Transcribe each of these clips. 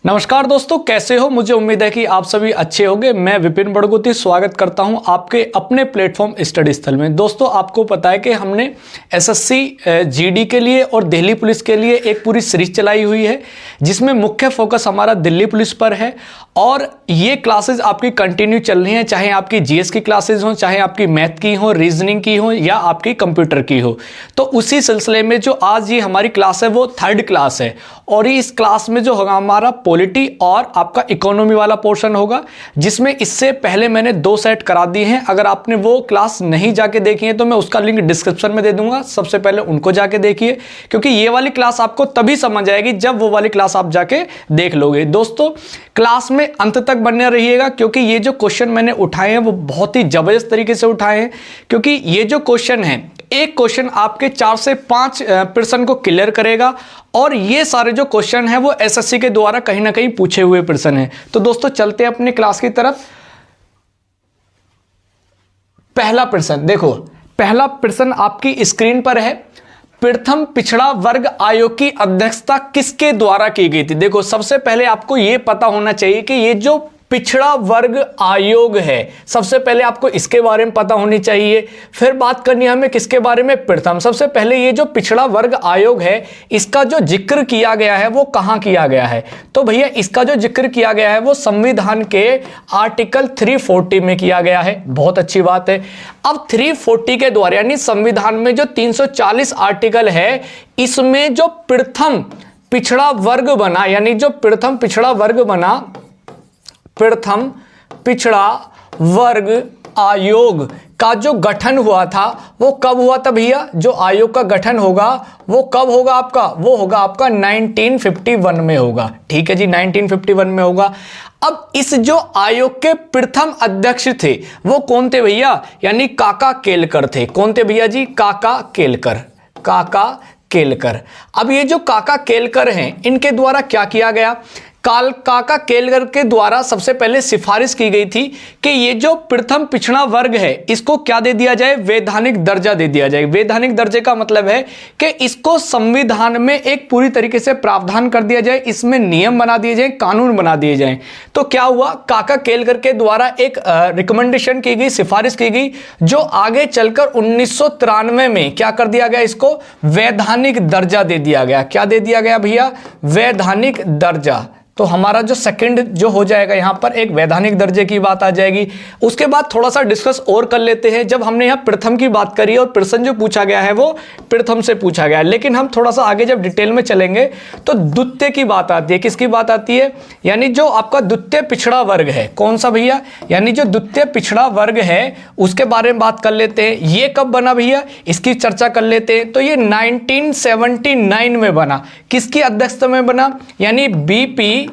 नमस्कार दोस्तों, कैसे हो? मुझे उम्मीद है कि आप सभी अच्छे होंगे। मैं विपिन बड़गुती स्वागत करता हूं आपके अपने प्लेटफॉर्म स्टडी स्थल में। दोस्तों, आपको पता है कि हमने एसएससी जीडी के लिए और दिल्ली पुलिस के लिए एक पूरी सीरीज चलाई हुई है, जिसमें मुख्य फोकस हमारा दिल्ली पुलिस पर है। और ये क्लासेस आपकी कंटिन्यू चल रही हैं, चाहे आपकी जीएस की क्लासेस हो, चाहे आपकी मैथ की हो, रीजनिंग की हो, या आपकी कंप्यूटर की हो। तो उसी सिलसिले में जो आज ये हमारी क्लास है वो 3rd क्लास है, और इस क्लास में जो होगा हमारा पॉलिटी और आपका इकोनॉमी वाला पोर्शन होगा, जिसमें इससे पहले मैंने 2 सेट करा दिए हैं। अगर आपने वो क्लास नहीं जाके देखी है तो मैं उसका लिंक डिस्क्रिप्शन में दे दूंगा, सबसे पहले उनको जाके देखिए, क्योंकि ये वाली क्लास आपको तभी समझ आएगी जब वो वाली क्लास आप जाके देख लोगे। दोस्तों, क्लास में अंत तक बने रहिएगा, क्योंकि ये जो क्वेश्चन मैंने उठाए हैं वो बहुत ही जबरदस्त तरीके से उठाए हैं। क्योंकि ये जो क्वेश्चन है, एक क्वेश्चन आपके 4 से 5 प्रश्न को क्लियर करेगा, और ये सारे जो क्वेश्चन हैं वो एसएससी के द्वारा कहीं ना कहीं पूछे हुए प्रश्न हैं। तो दोस्तों, चलते हैं अपनी क्लास की तरफ। पहला प्रश्न देखो, पहला प्रश्न आपकी स्क्रीन पर है। प्रथम पिछड़ा वर्ग आयोग की अध्यक्षता किसके द्वारा की गई थी? देखो, सबसे पहले आपको यह पता होना चाहिए कि ये जो पिछड़ा वर्ग आयोग है, सबसे पहले आपको इसके बारे में पता होनी चाहिए। फिर बात करनी है हमें किसके बारे में? प्रथम। सबसे पहले ये जो पिछड़ा वर्ग आयोग है, इसका जो जिक्र किया गया है वो कहां किया गया है? तो भैया, इसका जो जिक्र किया गया है वो संविधान के आर्टिकल 340 में किया गया है। बहुत अच्छी बात है। अब 340 के द्वारा, यानी संविधान में जो 340 आर्टिकल है, इसमें जो प्रथम पिछड़ा वर्ग बना, यानी जो प्रथम पिछड़ा वर्ग बना, प्रथम पिछड़ा वर्ग आयोग का जो गठन हुआ था वो कब हुआ था भैया? जो आयोग का गठन होगा वो कब होगा आपका? वो होगा आपका 1951 में होगा। ठीक है जी, 1951 में होगा। अब इस जो आयोग के प्रथम अध्यक्ष थे वो कौन थे भैया? यानी काका केलकर थे। कौन थे भैया जी? काका केलकर। काका केलकर। अब ये जो काका केलकर हैं, इनके द्वारा क्या किया गया? काका केलकर के द्वारा सबसे पहले सिफारिश की गई थी कि ये जो प्रथम पिछड़ा वर्ग है, इसको क्या दे दिया जाए? वैधानिक दर्जा दे दिया जाए। वैधानिक दर्जे का मतलब है कि इसको संविधान में एक पूरी तरीके से प्रावधान कर दिया जाए, इसमें नियम बना दिए जाए, कानून बना दिए जाए। तो क्या हुआ? काका केलकर के द्वारा एक रिकमेंडेशन की गई, सिफारिश की गई, जो आगे चलकर 1993 में क्या कर दिया गया? इसको वैधानिक दर्जा दे दिया गया। क्या दे दिया गया भैया? वैधानिक दर्जा। तो हमारा जो सेकंड जो हो जाएगा यहां पर, एक वैधानिक दर्जे की बात आ जाएगी। उसके बाद थोड़ा सा डिस्कस और कर लेते हैं। जब हमने यहां प्रथम की बात करी और प्रश्न जो पूछा गया है वो प्रथम से पूछा गया है, लेकिन हम थोड़ा सा आगे जब डिटेल में चलेंगे तो द्वितीय की बात आती है। किसकी बात आती है? यानी जो आपका द्वितीय पिछड़ा वर्ग है, कौन सा भैया? यानी जो द्वितीय पिछड़ा वर्ग है उसके बारे में बात कर लेते हैं। ये कब बना भैया? इसकी चर्चा कर लेते हैं। तो ये 1979 में बना। किसकी अध्यक्षता में बना? यानी बीपी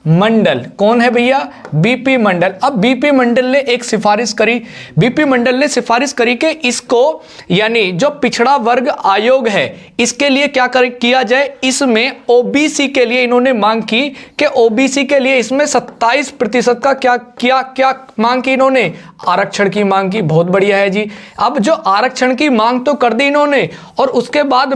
मंडल। कौन है भैया? बीपी मंडल। अब बीपी मंडल ने एक सिफारिश करी। बीपी मंडल ने सिफारिश करी कि इसको, यानी जो पिछड़ा वर्ग आयोग है, इसके लिए क्या किया जाए? इसमें ओबीसी के लिए इन्होंने मांग की कि ओबीसी के लिए इसमें 27% का क्या मांग की इन्होंने? आरक्षण की मांग की। बहुत बढ़िया है जी। अब जो आरक्षण की मांग तो कर दी इन्होंने, और उसके बाद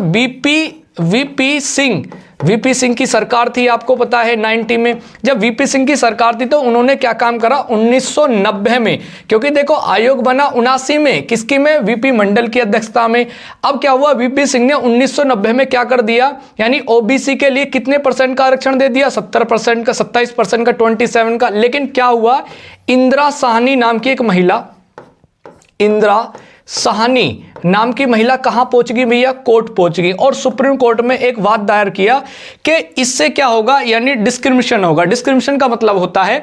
वीपी सिंह की सरकार थी, आपको पता है 90 में। जब वीपी सिंह की सरकार थी तो उन्होंने क्या काम करा? 1990 में, क्योंकि देखो आयोग बना 79 में, किसकी में? वीपी मंडल की अध्यक्षता में। अब क्या हुआ? वीपी सिंह ने 1990 में क्या कर दिया? यानी ओबीसी के लिए कितने % का आरक्षण दे दिया? 70% का, 27% का, 27 का। लेकिन क्या हुआ? इंदिरा साहनी नाम की एक महिला, इंदिरा साहनी नाम की महिला कहां पहुंच गई भैया? कोर्ट पहुंच गई, और सुप्रीम कोर्ट में एक वाद दायर किया कि इससे क्या होगा? यानी डिस्क्रिमिनेशन होगा। डिस्क्रिमिनेशन का मतलब होता है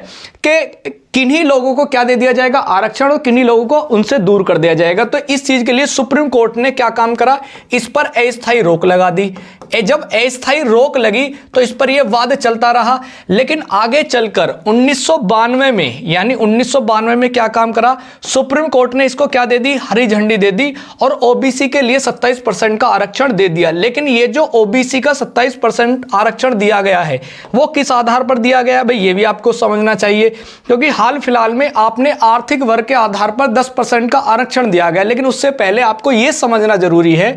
कि किन्हीं लोगों को क्या दे दिया जाएगा? आरक्षण, और किन्हीं लोगों को उनसे दूर कर दिया जाएगा। तो इस चीज के लिए सुप्रीम कोर्ट ने क्या काम करा? इस पर अस्थायी रोक लगा दी। जब अस्थायी रोक लगी तो इस पर यह वाद चलता रहा, लेकिन आगे चलकर 1992 में, यानी 1992 में क्या काम करा? सुप्रीम कोर्ट ने इसको क्या दे दी? हरी झंडी दे दी, और ओबीसी के लिए 27% का आरक्षण दे दिया। लेकिन ये जो ओबीसी का 27% आरक्षण दिया गया है वो किस आधार पर दिया गया है भाई? ये भी आपको समझना चाहिए, क्योंकि हाल फिलहाल में आपने आर्थिक वर्ग के आधार पर 10% का आरक्षण दिया गया, लेकिन उससे पहले आपको यह समझना जरूरी है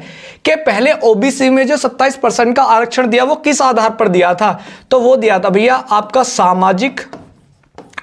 कि पहले ओबीसी में जो 27% का आरक्षण दिया वो किस आधार पर दिया था, तो वो दिया था भैया आपका सामाजिक,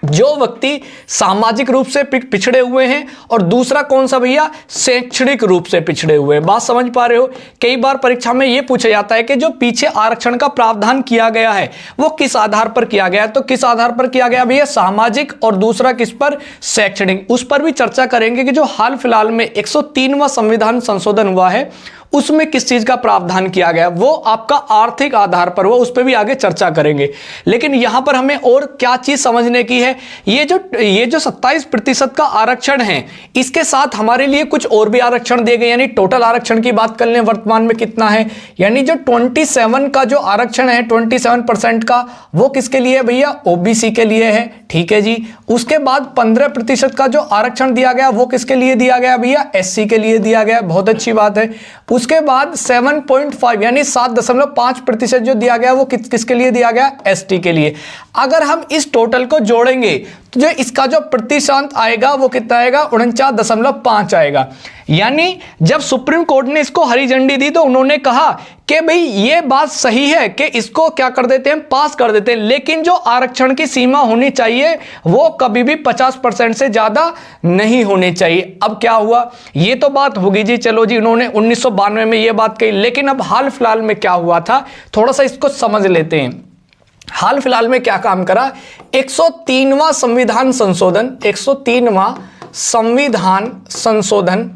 जो व्यक्ति सामाजिक रूप से पिछड़े हुए हैं, और दूसरा कौन सा भैया, शैक्षणिक रूप से पिछड़े हुए हैं। बात समझ पा रहे हो। कई बार परीक्षा में यह पूछा जाता है कि जो पीछे आरक्षण का प्रावधान किया गया है वो किस आधार पर किया गया है, तो किस आधार पर किया गया भैया, सामाजिक, और दूसरा किस पर, शैक्षणिक। उस पर भी चर्चा करेंगे कि जो हाल फिलहाल में 103वां संविधान संशोधन हुआ है उसमें किस चीज का प्रावधान किया गया, वो आपका आर्थिक आधार पर हुआ, उस पर भी आगे चर्चा करेंगे। लेकिन यहां पर हमें और क्या चीज समझने की है, ये जो 27% का आरक्षण है इसके साथ हमारे लिए कुछ और भी आरक्षण दिए गए, यानी टोटल आरक्षण की बात कर लें वर्तमान में कितना है, यानी जो 27 का जो आरक्षण है 27% का, वो किसके लिए है भैया, ओबीसी के लिए है। ठीक है जी। उसके बाद 15% का जो आरक्षण दिया गया वो किसके लिए दिया गया भैया, एससी के लिए दिया गया। बहुत अच्छी बात है। उसके बाद 7.5 यानी 7.5% जो दिया गया वो किसके लिए दिया गया, एसटी के लिए। अगर हम इस टोटल को जोड़ेंगे तो जो इसका जो प्रतिशत आएगा वो कितना आएगा, 49.5 आएगा। यानी जब सुप्रीम कोर्ट ने इसको हरी झंडी दी तो उन्होंने कहा कि भाई ये बात सही है कि इसको क्या कर देते हैं, पास कर देते हैं, लेकिन जो आरक्षण की सीमा होनी चाहिए वो कभी भी 50% से ज्यादा नहीं होनी चाहिए। अब क्या हुआ, ये तो बात होगी जी, चलो जी, उन्होंने 1992 में ये बात कही, लेकिन अब हाल फिलहाल में क्या हुआ था थोड़ा सा इसको समझ लेते हैं। हाल फिलहाल में क्या काम करा, 103वां संविधान संशोधन, 103वां संविधान संशोधन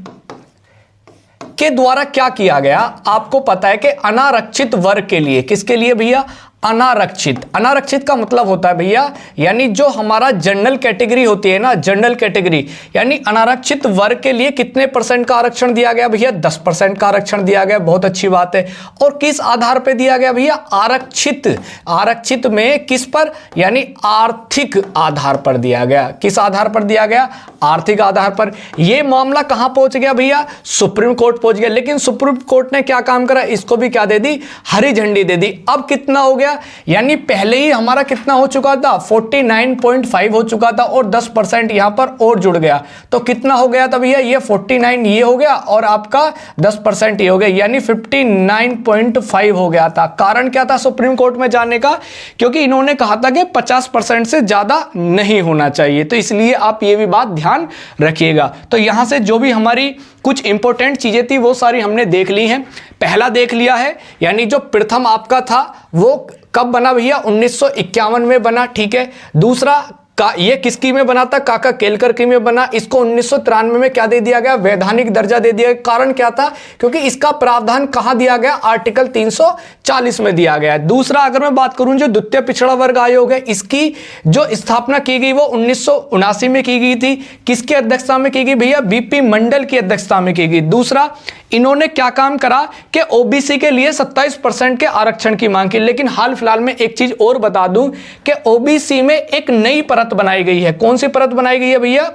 के द्वारा क्या किया गया, आपको पता है कि अनारक्षित वर्ग के लिए, किसके लिए भैया, अनारक्षित। अनारक्षित का मतलब होता है भैया, यानी जो हमारा जनरल कैटेगरी होती है ना, जनरल कैटेगरी, यानी अनारक्षित वर्ग के लिए कितने % का आरक्षण दिया गया भैया, 10% का आरक्षण दिया गया। बहुत अच्छी बात है। और किस आधार पे दिया गया भैया, आरक्षित। आरक्षित में किस पर, यानी आर्थिक आधार पर दिया गया। किस आधार पर दिया गया, आर्थिक आधार पर। यह मामला कहां पहुंच गया भैया, सुप्रीम कोर्ट पहुंच गया। लेकिन सुप्रीम कोर्ट ने क्या काम करा, इसको भी क्या दे दी, हरी झंडी दे दी। अब कितना हो गया, यानी पहले ही हमारा कितना हो चुका था, 49.5 हो चुका था, और 10% यहां पर और जुड़ गया, तो कितना हो गया था भैया, ये 49 ये हो गया, और आपका 10% ये हो गया, यानी 59.5 हो गया था। कारण क्या था सुप्रीम कोर्ट में जाने का, क्योंकि इन्होंने कहा था कि 50% से ज्यादा नहीं होना चाहिए, तो इसलिए आप ये भी बात ध्यान रखिएगा। तो यहां से जो भी हमारी कुछ इंपॉर्टेंट चीजें थी वो सारी हमने देख ली हैं। पहला देख लिया है, यानी जो प्रथम आपका था वो कब बना भैया, 1951 में बना। ठीक है। दूसरा ये किसकी में बना था, काका केलकर की में बना। इसको 1993 में क्या दे दिया गया, वैधानिक दर्जा दे दिया गया। कारण क्या था, क्योंकि इसका प्रावधान कहां दिया गया, आर्टिकल 340 में दिया गया है। दूसरा अगर मैं बात करूं, जो द्वितीय पिछड़ा वर्ग आयोग है, इसकी जो स्थापना की गई वो 1979 में की गई थी। किसकी अध्यक्षता में की गई भैया, बीपी मंडल की अध्यक्षता में की गई। दूसरा, इन्होंने क्या काम करा कि ओबीसी के लिए 27% के आरक्षण की मांग की। लेकिन हाल फिलहाल में एक चीज और बता दूं कि ओबीसी में एक नई परत बनाई गई है। कौन सी परत बनाई गई है भैया,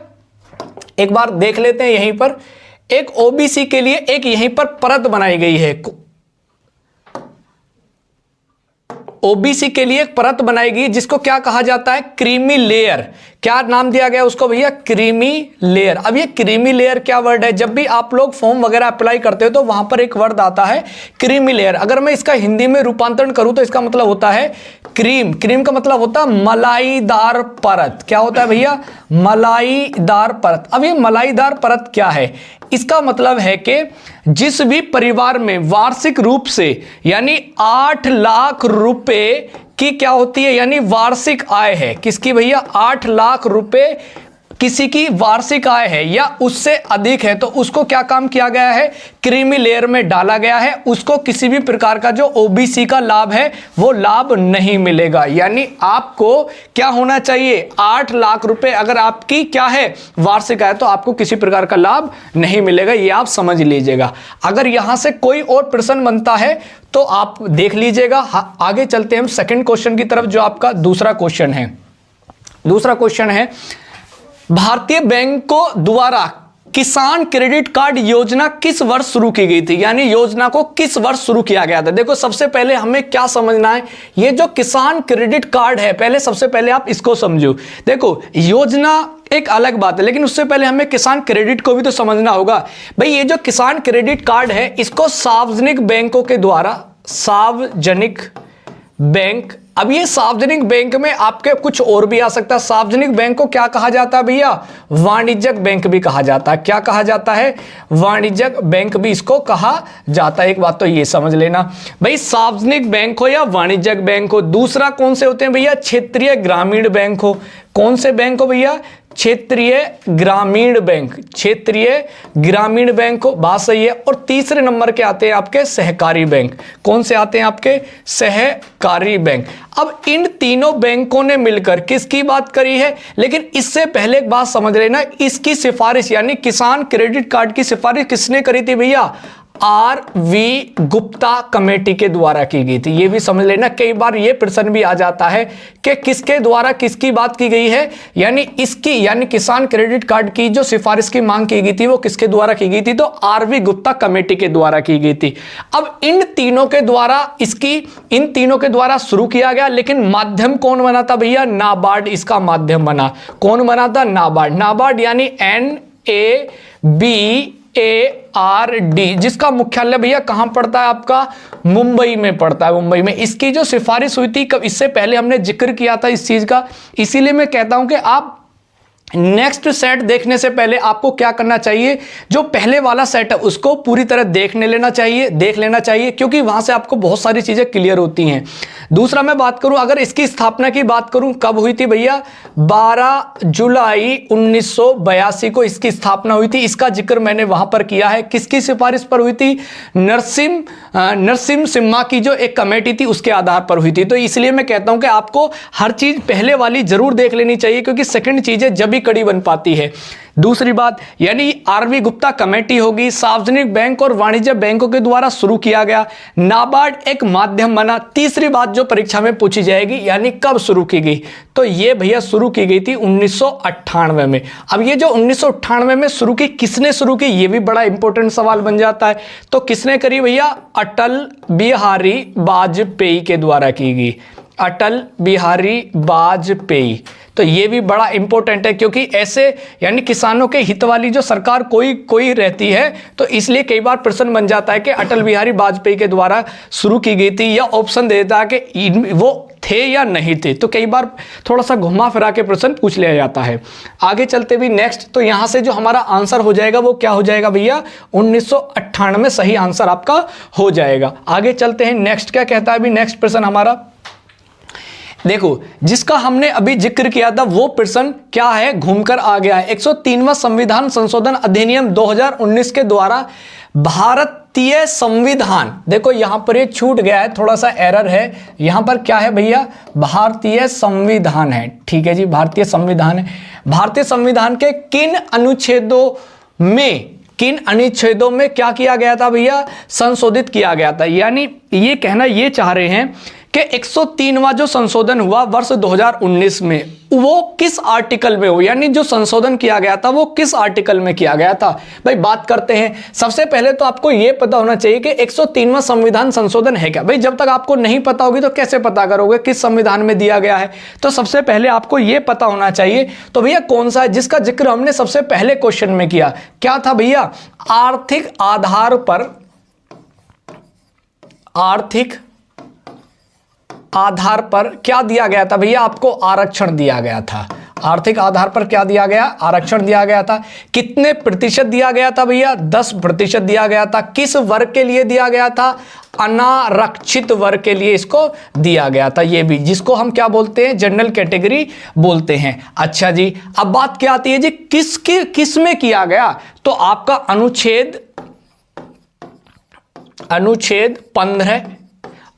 एक बार देख लेते हैं। यहीं पर एक ओबीसी के लिए एक यहीं पर परत बनाई गई है। ओबीसी के लिए एक परत बनाई गई जिसको क्या कहा जाता है, क्रीमी लेयर। क्या नाम दिया गया उसको भैया, क्रीमी लेयर। अब ये क्रीमी लेयर क्या वर्ड है, जब भी आप लोग फॉर्म वगैरह अप्लाई करते हो तो वहां पर एक वर्ड आता है क्रीमी लेयर। अगर मैं इसका हिंदी में रूपांतरण करूं तो इसका मतलब होता है क्रीम। क्रीम का मतलब होता है मलाईदार परत। क्या होता है भैया, मलाईदार परत। अब ये मलाईदार परत क्या है, इसका मतलब है कि जिस भी परिवार में वार्षिक रूप से यानी 8 लाख रुपए की क्या होती है, यानी वार्षिक आय है, किसकी भैया, 8 लाख रुपए किसी की वार्षिक आय है या उससे अधिक है, तो उसको क्या काम किया गया है, क्रीमी लेयर में डाला गया है। उसको किसी भी प्रकार का जो ओबीसी का लाभ है वो लाभ नहीं मिलेगा। यानी आपको क्या होना चाहिए, 8 लाख रुपए अगर आपकी क्या है वार्षिक आय, तो आपको किसी प्रकार का लाभ नहीं मिलेगा। ये आप समझ लीजिएगा। अगर यहां से कोई और प्रश्न बनता है तो आप देख लीजिएगा। आगे चलते हैं हम सेकंड क्वेश्चन की तरफ, जो आपका दूसरा क्वेश्चन है। दूसरा क्वेश्चन है, भारतीय बैंकों द्वारा किसान क्रेडिट कार्ड योजना किस वर्ष शुरू की गई थी, यानी योजना को किस वर्ष शुरू किया गया था। देखो सबसे पहले हमें क्या समझना है, ये जो किसान क्रेडिट कार्ड है, पहले सबसे पहले आप इसको समझो। देखो योजना एक अलग बात है, लेकिन उससे पहले हमें किसान क्रेडिट को भी तो समझना होगा। भाई ये जो किसान क्रेडिट कार्ड है, इसको सार्वजनिक बैंकों के द्वारा, सार्वजनिक बैंक, अब ये सार्वजनिक बैंक में आपके कुछ और भी आ सकता है। सार्वजनिक बैंक को क्या कहा जाता है भैया, वाणिज्यिक बैंक भी कहा जाता है। क्या कहा जाता है, वाणिज्यिक बैंक भी इसको कहा जाता है। एक बात तो ये समझ लेना भाई, सार्वजनिक बैंक हो या वाणिज्यिक बैंक हो। दूसरा कौन से होते हैं भैया, क्षेत्रीय ग्रामीण बैंक हो। कौन से बैंक हो भैया, क्षेत्रीय ग्रामीण बैंक, क्षेत्रीय ग्रामीण बैंक हो, बात सही है। और तीसरे नंबर के आते हैं आपके सहकारी बैंक। कौन से आते हैं आपके, सहकारी बैंक। अब इन तीनों बैंकों ने मिलकर किसकी बात करी है, लेकिन इससे पहले एक बात समझ लेना, इसकी सिफारिश यानी किसान क्रेडिट कार्ड की सिफारिश किसने करी थी भैया, आर.वी. गुप्ता कमेटी के द्वारा की गई थी। ये भी समझ लेना, कई बार ये प्रश्न भी आ जाता है कि किसके द्वारा किसकी बात की गई है, यानी इसकी, यानी किसान क्रेडिट कार्ड की जो सिफारिश की मांग की गई थी वो किसके द्वारा की गई थी, तो आर.वी. गुप्ता कमेटी के द्वारा की गई थी। अब इन तीनों के द्वारा शुरू किया गया, लेकिन माध्यम कौन बना था भैया, नाबार्ड इसका माध्यम बना। कौन बना था, नाबार्ड। नाबार्ड यानी NABARD, जिसका मुख्यालय भैया कहां पड़ता है आपका, मुंबई में पड़ता है, मुंबई में। इसकी जो सिफारिश हुई थी, कब, इससे पहले हमने जिक्र किया था इस चीज का। इसीलिए मैं कहता हूं कि आप नेक्स्ट सेट देखने से पहले आपको क्या करना चाहिए, जो पहले वाला सेट है उसको पूरी तरह देख लेना चाहिए, क्योंकि वहां से आपको बहुत सारी चीजें क्लियर होती हैं। दूसरा मैं बात करूं, अगर इसकी स्थापना की बात करूं, कब हुई थी भैया, 12 जुलाई 1982 को इसकी स्थापना हुई थी। इसका जिक्र मैंने वहां पर किया है। किसकी सिफारिश पर हुई थी, नरसिम सिम्हा की जो एक कमेटी थी उसके आधार पर हुई थी। तो इसलिए मैं कहता हूं कि आपको हर चीज पहले वाली जरूर देख लेनी चाहिए, क्योंकि सेकंड चीजें जब भी कड़ी बन पाती है। दूसरी बात, यानी आर.वी. गुप्ता कमेटी होगी, सार्वजनिक बैंक और वाणिज्य बैंकों के द्वारा शुरू किया गया, नाबार्ड एक माध्यम बना। तीसरी बात जो परीक्षा में पूछी जाएगी, यानी कब शुरू की गई, तो ये भैया शुरू की गई थी 1998 में। अब ये जो 1998 में शुरू की, किसने शुरू की, ये भी बड़ा इंपॉर्टेंट सवाल बन जाता है। तो किसने करी भैया, अटल बिहारी वाजपेयी के द्वारा की गई, अटल बिहारी वाजपेयी। तो ये भी बड़ा इंपॉर्टेंट है, क्योंकि ऐसे यानी किसानों के हित वाली जो सरकार कोई रहती है, तो इसलिए कई बार प्रश्न बन जाता है कि अटल बिहारी वाजपेयी के द्वारा शुरू की गई थी, या ऑप्शन देता है कि वो थे या नहीं थे। तो कई बार थोड़ा सा घुमा फिरा के प्रश्न पूछ लिया जाता है। आगे चलते भी नेक्स्ट, तो यहां से जो हमारा आंसर हो जाएगा वो क्या हो जाएगा भैया, 1998 सही आंसर आपका हो जाएगा। आगे चलते हैं, नेक्स्ट क्या कहता है अभी, नेक्स्ट प्रश्न हमारा देखो, जिसका हमने अभी जिक्र किया था वो प्रश्न क्या है, घूमकर आ गया है। 103वां संविधान संशोधन अधिनियम 2019 के द्वारा भारतीय संविधान, देखो यहां पर ये छूट गया है, थोड़ा सा एरर है। यहां पर क्या है भैया, भारतीय संविधान है, ठीक है जी, भारतीय संविधान है। भारतीय संविधान के किन अनुच्छेदों में क्या किया गया था भैया, संशोधित किया गया था। यानी ये कहना ये चाह रहे हैं कि 103वां जो संशोधन हुआ वर्ष 2019 में, वो किस आर्टिकल में हो, यानी जो संशोधन किया गया था वो किस आर्टिकल में किया गया था। भाई बात करते हैं, सबसे पहले तो आपको यह पता होना चाहिए कि 103वां संविधान संशोधन है क्या। भाई जब तक आपको नहीं पता होगी तो कैसे पता करोगे किस संविधान में दिया गया है। तो सबसे पहले आपको यह पता होना चाहिए, तो भैया कौन सा है जिसका जिक्र हमने सबसे पहले क्वेश्चन में किया, क्या था भैया, आर्थिक आधार पर क्या दिया गया था भैया, आपको आरक्षण दिया गया था। आर्थिक आधार पर क्या दिया गया, आरक्षण दिया गया था। कितने प्रतिशत दिया गया था भैया, 10% दिया गया था। किस वर्ग के लिए दिया गया था, अनारक्षित वर्ग के लिए इसको दिया गया था। ये भी, जिसको हम क्या बोलते हैं, जनरल कैटेगरी बोलते हैं। अच्छा जी, अब बात क्या आती है जी, किस में किया गया, तो आपका अनुच्छेद 15,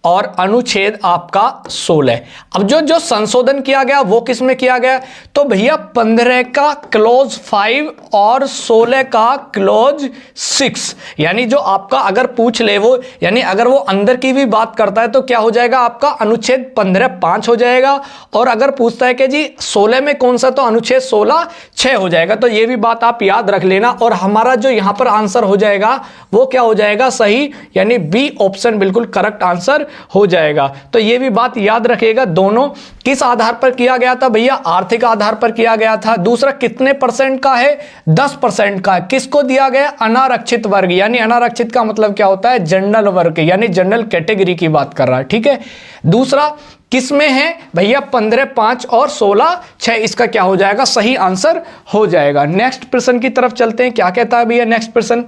और अनुच्छेद आपका 16। अब जो संशोधन किया गया वो किस में किया गया? तो भैया 15 का क्लॉज 5 और 16 का क्लॉज 6। यानी जो आपका अगर पूछ ले वो, यानी अगर वो अंदर की भी बात करता है तो क्या हो जाएगा आपका अनुच्छेद 15 5 हो जाएगा, और अगर पूछता है कि जी 16 में कौन सा, तो अनुच्छेद 16 6 हो जाएगा। तो ये भी बात आप याद रख लेना, और हमारा जो यहां पर आंसर हो जाएगा वो क्या हो जाएगा? सही, यानी बी ऑप्शन बिल्कुल करेक्ट आंसर हो जाएगा। तो ये भी बात याद रखिएगा। दोनों किस आधार पर किया गया था भैया? आर्थिक आधार पर किया गया था। दूसरा कितने परसेंट का है? 10% का। किसको दिया गया? अनारक्षित वर्ग, यानी अनारक्षित का मतलब क्या होता है? जनरल वर्ग, यानी जनरल कैटेगरी की बात कर रहा है, ठीक है। दूसरा किस में है भैया? 15 5 और 16 6। इसका क्या हो जाएगा? सही आंसर हो जाएगा। नेक्स्ट प्रश्न की तरफ चलते हैं। क्या कहता है भैया नेक्स्ट प्रश्न?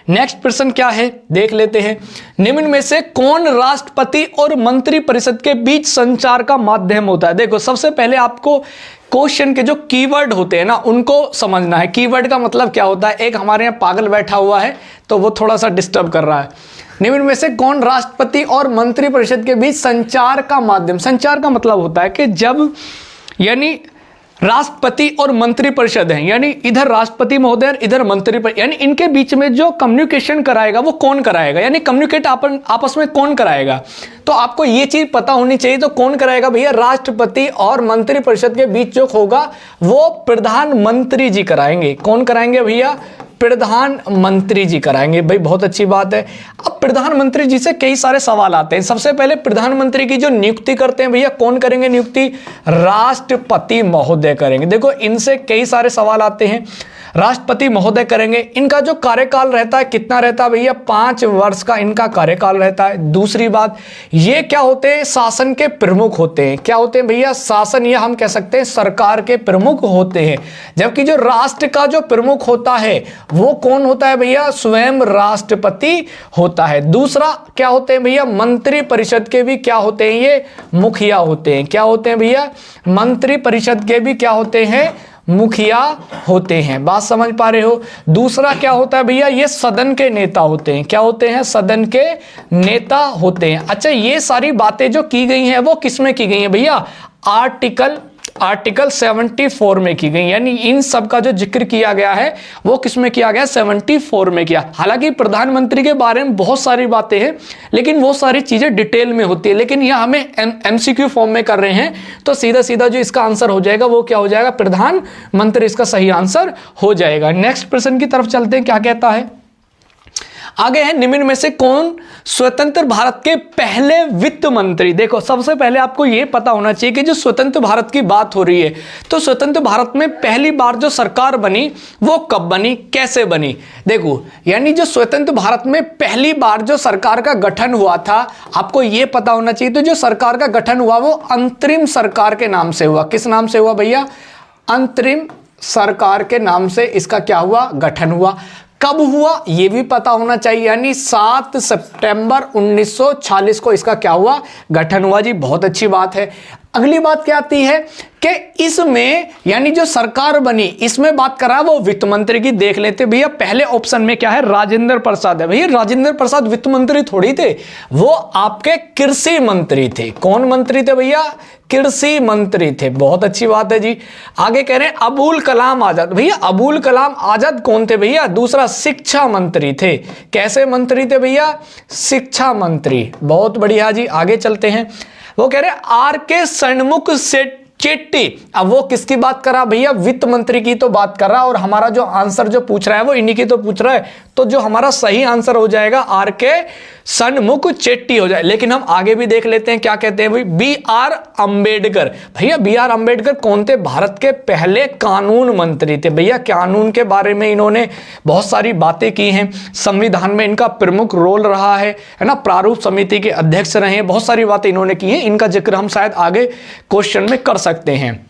नेक्स्ट प्रश्न क्या है देख लेते हैं। निम्न में से कौन राष्ट्रपति और मंत्रिपरिषद के बीच संचार का माध्यम होता है? देखो सबसे पहले आपको क्वेश्चन के जो कीवर्ड होते हैं ना उनको समझना है। कीवर्ड का मतलब क्या होता है? एक हमारे यहाँ पागल बैठा हुआ है तो वो थोड़ा सा डिस्टर्ब कर रहा है। निम्न में से कौन राष्ट्रपति और मंत्रिपरिषद के बीच संचार का माध्यम? संचार का मतलब होता है कि जब यानी राष्ट्रपति और मंत्रिपरिषद हैं, यानी इधर राष्ट्रपति महोदय इधर मंत्रिपरिषद, यानी इनके बीच में जो कम्युनिकेशन कराएगा वो कौन कराएगा? यानी कम्युनिकेट आपस में कौन कराएगा? तो आपको ये चीज पता होनी चाहिए। तो कौन कराएगा भैया? राष्ट्रपति और मंत्रिपरिषद के बीच जो होगा वो प्रधानमंत्री जी कराएंगे। कौन कराएंगे भैया? प्रधानमंत्री जी कराएंगे। भाई बहुत अच्छी बात है। अब प्रधानमंत्री जी से कई सारे सवाल आते हैं। सबसे पहले प्रधानमंत्री की जो नियुक्ति करते हैं भैया कौन करेंगे नियुक्ति? राष्ट्रपति महोदय करेंगे। देखो इनसे कई सारे सवाल आते हैं, राष्ट्रपति महोदय करेंगे। इनका जो कार्यकाल रहता है कितना रहता है भैया? 5 वर्ष का इनका कार्यकाल रहता है। दूसरी बात, ये क्या होते हैं? शासन के प्रमुख होते हैं। क्या होते हैं भैया? शासन, या हम कह सकते हैं सरकार के प्रमुख होते हैं। जबकि जो राष्ट्र का जो प्रमुख होता है वो कौन होता है भैया? स्वयं राष्ट्रपति होता है। दूसरा क्या होते हैं भैया? मंत्री परिषद के भी क्या होते हैं? ये मुखिया होते हैं। क्या होते हैं भैया? मंत्री परिषद के भी क्या होते हैं? मुखिया होते हैं। बात समझ पा रहे हो? दूसरा क्या होता है भैया? ये सदन के नेता होते हैं। क्या होते हैं? सदन के नेता होते हैं। अच्छा, ये सारी बातें जो की गई हैं वो किस में की गई हैं भैया? आर्टिकल 74 में की गई। यानी इन सब का जो जिक्र किया गया है वो किस में किया गया? 74 में किया। हालांकि प्रधानमंत्री के बारे में बहुत सारी बातें हैं लेकिन वो सारी चीजें डिटेल में होती है, लेकिन यह हमें एमसीक्यू फॉर्म में कर रहे हैं तो सीधा सीधा जो इसका आंसर हो जाएगा वो क्या हो जाएगा? प्रधानमंत्री इसका सही आंसर हो जाएगा। नेक्स्ट प्रश्न की तरफ चलते हैं। क्या कहता है आगे है? निम्न में से कौन स्वतंत्र भारत के पहले वित्त मंत्री? देखो सबसे पहले आपको यह पता होना चाहिए कि जो स्वतंत्र भारत की बात हो रही है तो स्वतंत्र भारत में पहली बार जो सरकार बनी वो कब बनी, कैसे बनी? देखो यानी जो स्वतंत्र भारत में पहली बार जो सरकार का गठन हुआ था आपको यह पता होना चाहिए। तो जो सरकार का गठन हुआ वो अंतरिम सरकार के नाम से हुआ। किस नाम से हुआ भैया? अंतरिम सरकार के नाम से इसका क्या हुआ? गठन हुआ। कब हुआ यह भी पता होना चाहिए, यानी 7 सितंबर 1946 को इसका क्या हुआ? गठन हुआ जी। बहुत अच्छी बात है। अगली बात क्या आती है कि इसमें यानी जो सरकार बनी इसमें बात कर रहा है वो वित्त मंत्री की। देख लेते भैया पहले ऑप्शन में क्या है? राजेंद्र प्रसाद है। भैया राजेंद्र प्रसाद वित्त मंत्री थोड़ी थे, वो आपके कृषि मंत्री थे। कौन मंत्री थे भैया? कृषि मंत्री थे। बहुत अच्छी बात है जी। आगे कह रहे हैं अबुल कलाम आजाद। भैया अबुल कलाम आजाद कौन थे भैया? दूसरा शिक्षा मंत्री थे। कैसे मंत्री थे भैया? शिक्षा मंत्री। बहुत बढ़िया जी। आगे चलते हैं। वो कह रहे आर.के. षणमुख चेट्टी। अब वो किसकी बात कर रहा भैया? वित्त मंत्री की तो बात कर रहा है, और हमारा जो आंसर जो पूछ रहा है वो इन्हीं की तो पूछ रहा है। तो जो हमारा सही आंसर हो जाएगा आर.के. षणमुख चेट्टी हो जाए। लेकिन हम आगे भी देख लेते हैं क्या कहते हैं भाई? बी.आर. अंबेडकर। भैया बी.आर. अंबेडकर कौन थे? भारत के पहले कानून मंत्री थे। भैया कानून के बारे में इन्होंने बहुत सारी बातें की हैं। संविधान में इनका प्रमुख रोल रहा है ना। प्रारूप समिति के अध्यक्ष रहे हैं। बहुत सारी बातें इन्होंने की हैं। इनका जिक्र हम शायद आगे क्वेश्चन में कर सकते हैं।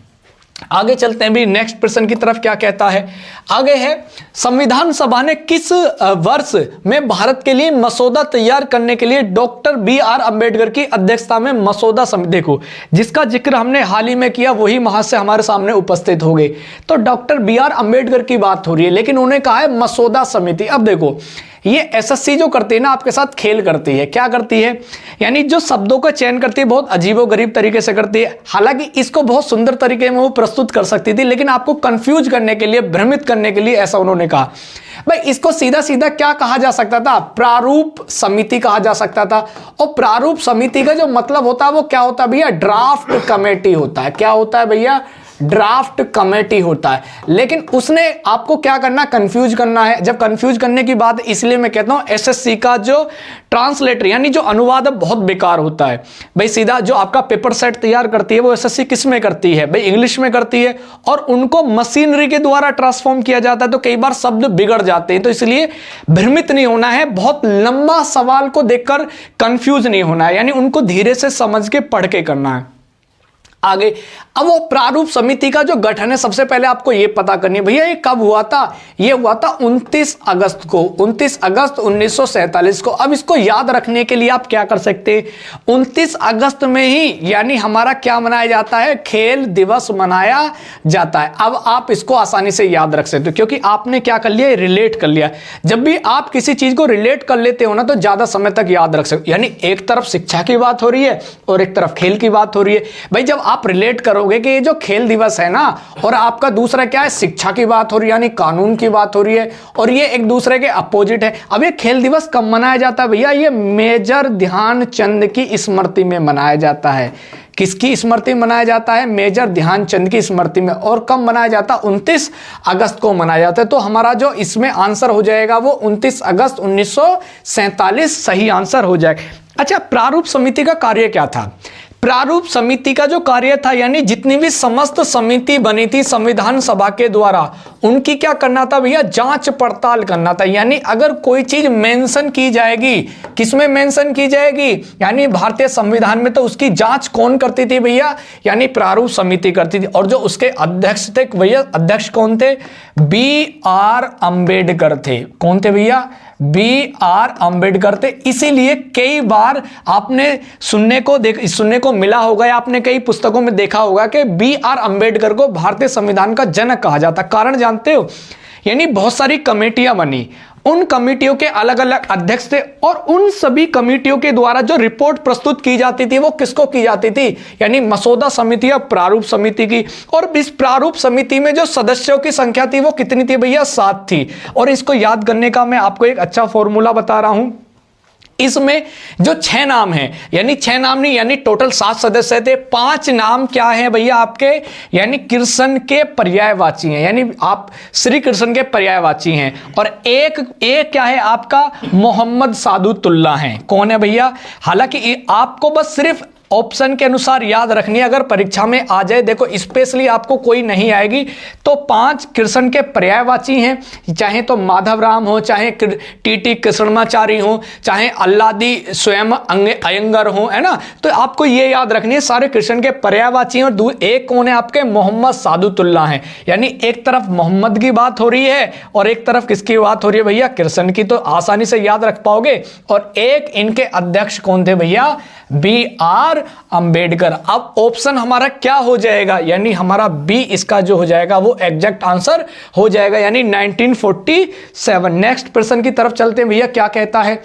आगे चलते हैं भी नेक्स्ट प्रश्न की तरफ। क्या कहता है आगे है? संविधान सभा ने किस वर्ष में भारत के लिए मसौदा तैयार करने के लिए डॉक्टर बी.आर. अंबेडकर की अध्यक्षता में मसौदा समिति, देखो जिसका जिक्र हमने हाल ही में किया वही महाशय हमारे सामने उपस्थित हो गए। तो डॉक्टर बी.आर. अंबेडकर की बात हो रही है लेकिन उन्होंने कहा है मसौदा समिति। अब देखो ये एसएससी जो करती है ना आपके साथ खेल करती है। क्या करती है? यानी जो शब्दों का चयन करती है बहुत अजीबोगरीब तरीके से करती है। हालांकि इसको बहुत सुंदर तरीके में वो प्रस्तुत कर सकती थी, लेकिन आपको कंफ्यूज करने के लिए, भ्रमित करने के लिए ऐसा उन्होंने कहा। भाई इसको सीधा सीधा क्या कहा जा सकता था? प्रारूप समिति कहा जा सकता था। और प्रारूप समिति का जो मतलब होता है वो क्या होता है भैया? ड्राफ्ट कमेटी होता है। क्या होता है भैया? ड्राफ्ट कमेटी होता है। लेकिन उसने आपको क्या करना? कंफ्यूज करना है। जब कंफ्यूज करने की बात, इसलिए मैं कहता हूं एसएससी का जो ट्रांसलेटर यानी जो अनुवाद बहुत बेकार होता है। भाई सीधा जो आपका पेपर सेट तैयार करती है वो एसएससी किस में करती है? भाई इंग्लिश में करती है, और उनको मशीनरी के द्वारा ट्रांसफॉर्म किया जाता है, तो कई बार शब्द बिगड़ जाते हैं। तो इसलिए भ्रमित नहीं होना है, बहुत लंबा सवाल को देखकर कंफ्यूज नहीं होना है, यानी उनको धीरे से समझ के पढ़ के करना है। आगे अब वो प्रारूप समिति का जो गठन है, सबसे पहले आपको ये पता करनी है भैया ये कब हुआ था? ये हुआ था 29 अगस्त को, 29 अगस्त 1947 को। अब इसको याद रखने के लिए आप क्या कर सकते हैं? 29 अगस्त में ही यानी हमारा क्या मनाया जाता है? खेल दिवस मनाया जाता है। अब आप इसको आसानी से याद रख सकते हो, क्योंकि आपने क्या कर लिया? रिलेट कर लिया। जब भी आप किसी चीज को रिलेट कर लेते हो ना, तो ज्यादा समय तक याद रख सकते हो। यानी एक तरफ शिक्षा की बात हो रही है और एक तरफ खेल की बात हो रही है। भाई जब आप रिलेट करोगे कि ये जो खेल दिवस है ना, और आपका दूसरा क्या है? शिक्षा की बात हो रही है, यानी कानून की बात हो रही है, और ये एक दूसरे के अपोजिट है। अब ये खेल दिवस कब मनाया जाता है भैया? ये मेजर ध्यानचंद की स्मृति में मनाया जाता है। किसकी स्मृति में मनाया जाता है? मेजर ध्यानचंद की स्मृति में। और कब मनाया जाता है? 29 अगस्त को मनाया जाता है। तो हमारा जो इसमें आंसर हो जाएगा वो 29 अगस्त 1947 सही आंसर हो जाएगा। अच्छा, प्रारूप समिति का कार्य क्या था? प्रारूप समिति का जो कार्य था, यानी जितनी भी समस्त समिति बनी थी संविधान सभा के द्वारा, उनकी क्या करना था भैया? जांच पड़ताल करना था। यानी अगर कोई चीज मेंशन की जाएगी, किसमें मेंशन की जाएगी? यानी भारतीय संविधान में, तो उसकी जांच कौन करती थी भैया? यानी प्रारूप समिति करती थी। और जो उसके अध्यक्ष थे भैया, अध्यक्ष कौन थे? B.R. अम्बेडकर थे। कौन थे भैया? B.R. अम्बेडकर थे। इसीलिए कई बार आपने सुनने को मिला होगा, या आपने कई पुस्तकों में देखा होगा कि B.R. अम्बेडकर को भारतीय संविधान का जनक कहा जाता। कारण जानते हो? यानी बहुत सारी कमेटियां बनी, उन कमेटियों के अलग अलग अध्यक्ष थे, और उन सभी कमेटियों के द्वारा जो रिपोर्ट प्रस्तुत की जाती थी वो किसको की जाती थी? यानी मसौदा समिति या प्रारूप समिति की। और इस प्रारूप समिति में जो सदस्यों की संख्या थी वो कितनी थी भैया? 7 थी। और इसको याद करने का मैं आपको एक अच्छा फॉर्मूला बता रहा हूं। इसमें जो 6 नाम हैं, यानी 6 नाम नहीं, यानी टोटल 7 सदस्य थे। 5 नाम क्या है भैया आपके? यानी कृष्ण के पर्यायवाची हैं, यानी आप श्री कृष्ण के पर्यायवाची हैं। और एक क्या है आपका? मोहम्मद सादुतुल्लाह हैं। कौन है भैया? हालांकि आपको बस सिर्फ ऑप्शन के अनुसार याद रखनी है। अगर परीक्षा में आ जाए, देखो स्पेशली आपको कोई नहीं आएगी, तो 5 कृष्ण के पर्यायवाची हैं। चाहे तो माधव राम हो, चाहे टी कृष्णमाचारी हो, चाहे अल्लादी स्वयं अयंगर हो, है ना। तो आपको ये याद रखनी है सारे कृष्ण के पर्यायवाची हैं। और एक कौन है आपके? मोहम्मद सादुतुल्लाह हैं। यानी एक तरफ मोहम्मद की बात हो रही है और एक तरफ किसकी बात हो रही है भैया? कृष्ण की। तो आसानी से याद रख पाओगे। और एक इनके अध्यक्ष कौन थे भैया? B.R. अम्बेडकर। अब ऑप्शन हमारा क्या हो जाएगा? यानी हमारा बी इसका जो हो जाएगा वो एग्जैक्ट आंसर हो जाएगा, यानी 1947। नेक्स्ट प्रश्न की तरफ चलते हैं भैया। क्या कहता है?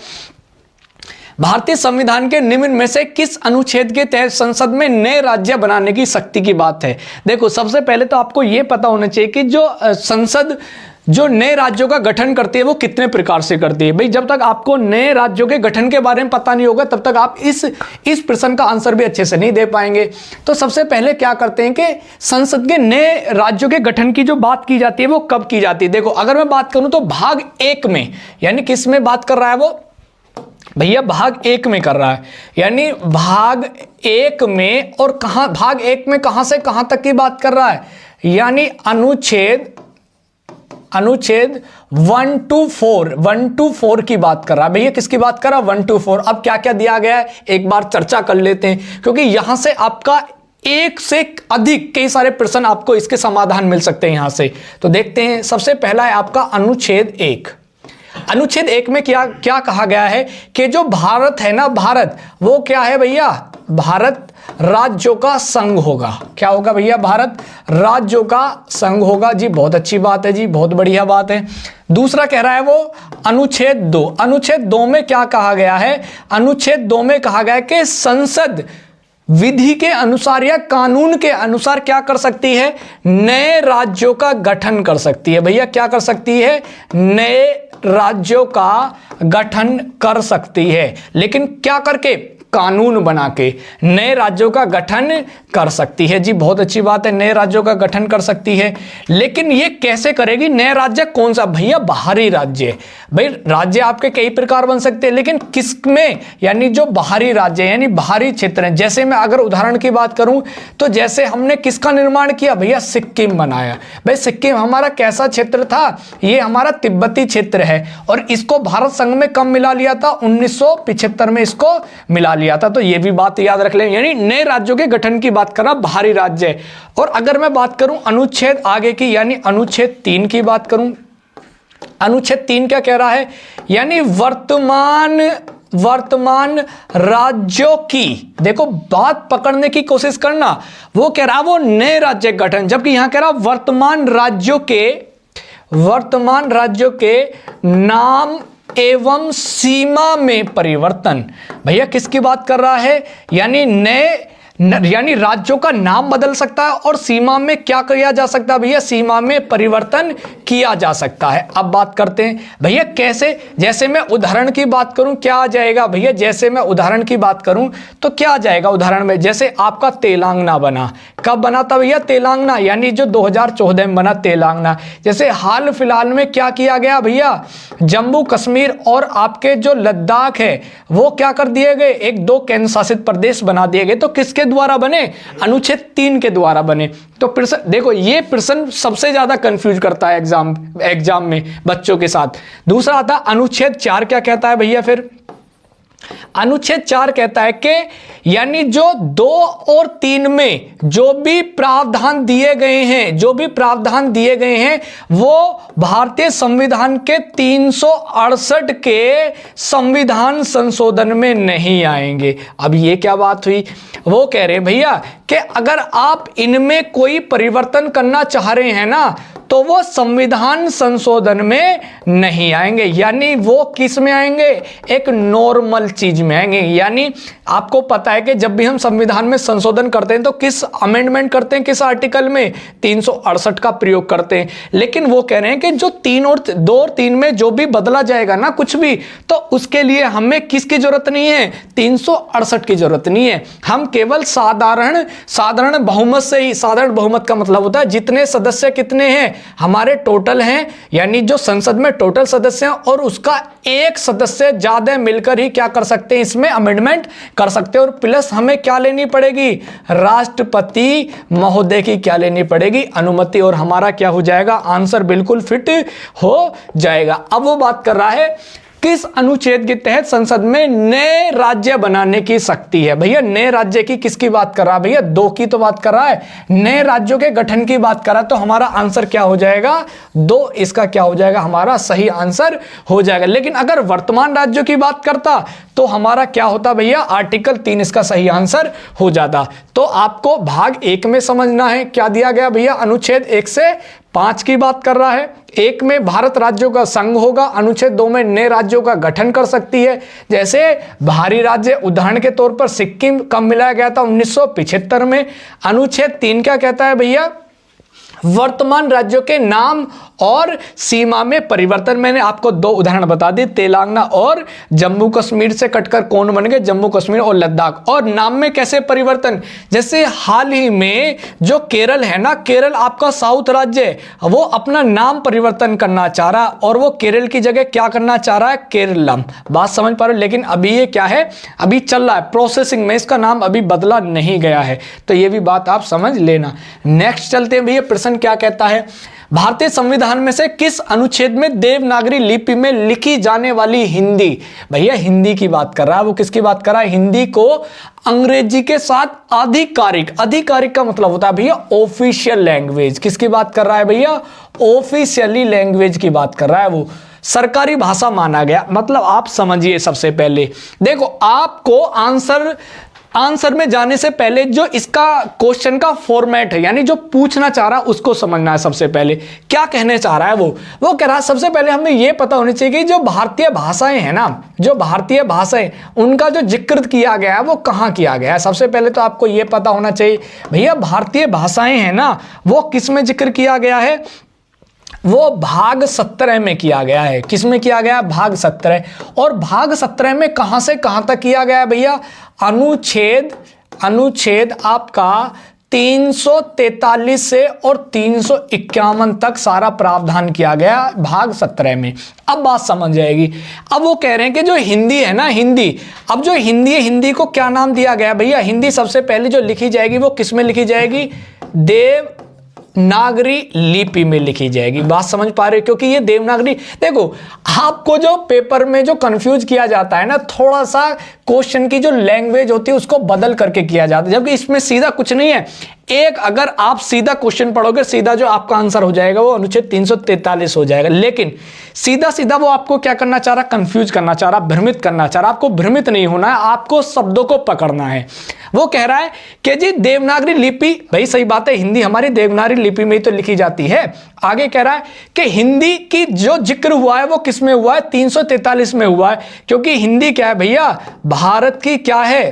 भारतीय संविधान के निम्न में से किस अनुच्छेद के तहत संसद में नए राज्य बनाने की शक्ति की बात है? देखो सबसे पहले तो आपको यह पता होना चाहिए कि जो संसद जो नए राज्यों का गठन करती है वो कितने प्रकार से करती है। भाई जब तक आपको नए राज्यों के गठन के बारे में पता नहीं होगा, तब तक आप इस प्रश्न का आंसर भी अच्छे से नहीं दे पाएंगे। तो सबसे पहले क्या करते हैं कि संसद के नए राज्यों के गठन की जो बात की जाती है वो कब की जाती है? देखो अगर मैं बात करूं तो भाग 1 में, यानी किस में बात कर रहा है वो भैया? भाग 1 में कर रहा है। यानी भाग 1 में, और कहां भाग 1 में कहां से कहां तक की बात कर रहा है? यानी अनुच्छेद 1 to 4 की बात कर रहा है भैया। किसकी बात कर रहा है? 1 to 4। अब क्या क्या दिया गया है एक बार चर्चा कर लेते हैं, क्योंकि यहां से आपका एक से अधिक कई सारे प्रश्न आपको इसके समाधान मिल सकते हैं यहां से। तो देखते हैं। सबसे पहला है आपका अनुच्छेद 1। अनुच्छेद 1 में क्या कहा गया है कि जो भारत है ना, भारत वो क्या है भैया? भारत राज्यों का संघ होगा। क्या होगा भैया? भारत राज्यों का संघ होगा जी। बहुत अच्छी बात है जी, बहुत बढ़िया बात है। दूसरा कह रहा है वो अनुच्छेद 2। अनुच्छेद 2 में क्या कहा गया है? अनुच्छेद 2 में कहा गया है कि संसद विधि के अनुसार या कानून के अनुसार क्या कर सकती है? नए राज्यों का गठन कर सकती है। भैया क्या कर सकती है? नए राज्यों का गठन कर सकती है। लेकिन क्या करके? कानून बना के नए राज्यों का गठन कर सकती है जी। बहुत अच्छी बात है, नए राज्यों का गठन कर सकती है। लेकिन ये कैसे करेगी? नए राज्य कौन सा? भैया बाहरी राज्य। भाई राज्य आपके कई प्रकार बन सकते हैं, लेकिन किसमें? यानी जो बाहरी राज्य यानी बाहरी क्षेत्र हैं। जैसे मैं अगर उदाहरण की बात करूं तो जैसे हमने किसका निर्माण किया? भैया सिक्किम बनाया। भाई सिक्किम हमारा कैसा क्षेत्र था? ये हमारा तिब्बती क्षेत्र है और इसको भारत संघ में कब मिला लिया था? 1975 में इसको मिला लिया था। तो ये भी बात याद रख लें, यानी नए राज्यों के गठन की बात कर रहा बाहरी राज्य। और अगर मैं बात करूं अनुच्छेद आगे की यानी अनुच्छेद 3 की बात करूं, अनुच्छेद 3 क्या कह रहा है? यानी वर्तमान राज्यों की, देखो बात पकड़ने की कोशिश करना, वो कह रहा वो नए राज्य गठन, जबकि यहां कह रहा वर्तमान राज्यों के नाम एवं सीमा में परिवर्तन। भैया किसकी बात कर रहा है? यानी राज्यों का नाम बदल सकता है और सीमा में क्या किया जा सकता है? भैया सीमा में परिवर्तन किया जा सकता है। अब बात करते हैं भैया कैसे। जैसे मैं उदाहरण की बात करूं क्या आ जाएगा? भैया जैसे मैं उदाहरण की बात करूं तो क्या आ जाएगा उदाहरण में? जैसे आपका तेलंगाना बना, कब बना था भैया तेलंगाना? यानी जो 2014 में बना तेलंगाना। जैसे हाल फिलहाल में क्या किया गया भैया? जम्मू कश्मीर और आपके जो लद्दाख है वो क्या कर दिए गए? 1-2 केंद्र शासित प्रदेश बना दिए गए। तो किसके द्वारा बने? अनुच्छेद 3 के द्वारा बने। तो देखो ये प्रश्न सबसे ज्यादा कंफ्यूज करता है एग्जाम में बच्चों के साथ। दूसरा आता अनुच्छेद 4 क्या कहता है भैया? फिर अनुच्छेद 4 कहता है कि यानी जो 2 और 3 में जो भी प्रावधान दिए गए हैं वो भारतीय संविधान के 368 के संविधान संशोधन में नहीं आएंगे। अब ये क्या बात हुई? वो कह रहे हैं भैया कि अगर आप इनमें कोई परिवर्तन करना चाह रहे हैं ना तो वो संविधान संशोधन में नहीं आएंगे। यानी वो किस में आएंगे? एक नॉर्मल चीज में आएंगे। यानी आपको पता है कि जब भी हम संविधान में संशोधन करते हैं तो किस अमेंडमेंट करते हैं? किस आर्टिकल में? 368 का प्रयोग करते हैं। लेकिन वो कह रहे हैं कि जो 2 और 3 में जो भी बदला जाएगा ना कुछ भी, तो उसके लिए हमें किसकी जरूरत नहीं है? 368 की जरूरत नहीं है। हम केवल साधारण बहुमत से ही, साधारण बहुमत का मतलब होता है जितने सदस्य कितने हैं हमारे टोटल हैं, यानी जो संसद में टोटल सदस्य हैं और उसका एक सदस्य ज्यादा मिलकर ही क्या कर सकते हैं? इसमें अमेंडमेंट कर सकते हैं। और प्लस हमें क्या लेनी पड़ेगी? राष्ट्रपति महोदय की क्या लेनी पड़ेगी? अनुमति। और हमारा क्या हो जाएगा? आंसर बिल्कुल फिट हो जाएगा। अब वो बात कर रहा है किस अनुच्छेद के तहत संसद में नए राज्य बनाने की शक्ति है? भैया नए राज्य की किसकी बात कर रहा है? भैया 2 की तो बात कर रहा है, नए राज्यों के गठन की बात कर रहा है। तो हमारा आंसर क्या हो जाएगा? 2। इसका क्या हो जाएगा? हमारा सही आंसर हो जाएगा। लेकिन अगर वर्तमान राज्यों की बात करता तो हमारा क्या होता भैया? आर्टिकल 3 इसका सही आंसर हो जाता। तो आपको भाग 1 में समझना है क्या दिया गया भैया? अनुच्छेद 1 से 5 की बात कर रहा है। 1 में भारत राज्यों का संघ होगा, अनुच्छेद 2 में नए राज्यों का गठन कर सकती है। जैसे बाहरी राज्य उदाहरण के तौर पर सिक्किम कब मिलाया गया था? 1975 में। अनुच्छेद 3 क्या कहता है भैया? वर्तमान राज्यों के नाम और सीमा में परिवर्तन। मैंने आपको 2 उदाहरण बता दी, तेलंगाना और जम्मू कश्मीर से कटकर कौन बन गए? जम्मू कश्मीर और लद्दाख। और नाम में कैसे परिवर्तन? जैसे हाल ही में जो केरल है ना, केरल आपका साउथ राज्य है, वो अपना नाम परिवर्तन करना चाह रहा है और वो केरल की जगह क्या करना चाह रहा है? केरलम। बात समझ पा रहे हो? लेकिन अभी ये क्या है? अभी चल रहा है प्रोसेसिंग में, इसका नाम अभी बदला नहीं गया है। तो ये भी बात आप समझ लेना। नेक्स्ट चलते हैं भैया, प्रश्न क्या कहता है? भारतीय संविधान में से किस अनुच्छेद में देवनागरी लिपि में लिखी जाने वाली हिंदी? भैया हिंदी की बात कर रहा है। वो किसकी बात कर रहा है? हिंदी को अंग्रेजी के साथ आधिकारिक का मतलब होता है भैया ऑफिशियल लैंग्वेज। किसकी बात कर रहा है भैया? ऑफिशियली लैंग्वेज की बात कर रहा है। वो सरकारी भाषा माना गया। मतलब आप समझिए, सबसे पहले देखो आपको आंसर आंसर में जाने से पहले जो इसका क्वेश्चन का फॉर्मेट है, यानी जो पूछना चाह रहा है उसको समझना है। सबसे पहले क्या कहने चाह रहा है वो कह रहा है सबसे पहले हमें यह पता होनी चाहिए कि जो भारतीय भाषाएं हैं ना, जो भारतीय भाषाएं, उनका जो जिक्र किया गया है वो कहाँ किया गया है। सबसे पहले तो आपको यह पता होना चाहिए भैया भारतीय भाषाएं हैं ना, वो किस में जिक्र किया गया है, वो भाग 17 में किया गया है। किस में किया गया है? भाग 17। और भाग 17 में कहां से कहां तक किया गया है भैया? अनुच्छेद आपका 343 से और 351 तक सारा प्रावधान किया गया भाग 17 में। अब बात समझ जाएगी। अब वो कह रहे हैं कि जो हिंदी है ना, हिंदी, अब जो हिंदी है, हिंदी को क्या नाम दिया गया भैया? हिंदी सबसे पहले जो लिखी जाएगी वो किस में लिखी जाएगी? देवनागरी लिपि में लिखी जाएगी। बात समझ पा रहे हो? क्योंकि ये देवनागरी, देखो आपको जो पेपर में जो कंफ्यूज किया जाता है ना, थोड़ा सा क्वेश्चन की जो लैंग्वेज होती है उसको बदल करके किया जाता है, जबकि इसमें सीधा कुछ नहीं है। एक अगर आप सीधा क्वेश्चन पढ़ोगे, सीधा जो आपका आंसर हो जाएगा वो अनुच्छेद 343 हो जाएगा। लेकिन सीधा सीधा वो आपको क्या करना चाह रहा? कंफ्यूज करना चाह रहा, भ्रमित करना चाह रहा। आपको भ्रमित नहीं होना है, आपको शब्दों को पकड़ना है। वो कह रहा है कि जी देवनागरी लिपि, भाई सही बात है, हिंदी हमारी देवनागरी लिपि में ही तो लिखी जाती है। आगे कह रहा है कि हिंदी की जो जिक्र हुआ है वो किस में हुआ है? 343 में हुआ है। क्योंकि हिंदी क्या है भैया? भारत की क्या है?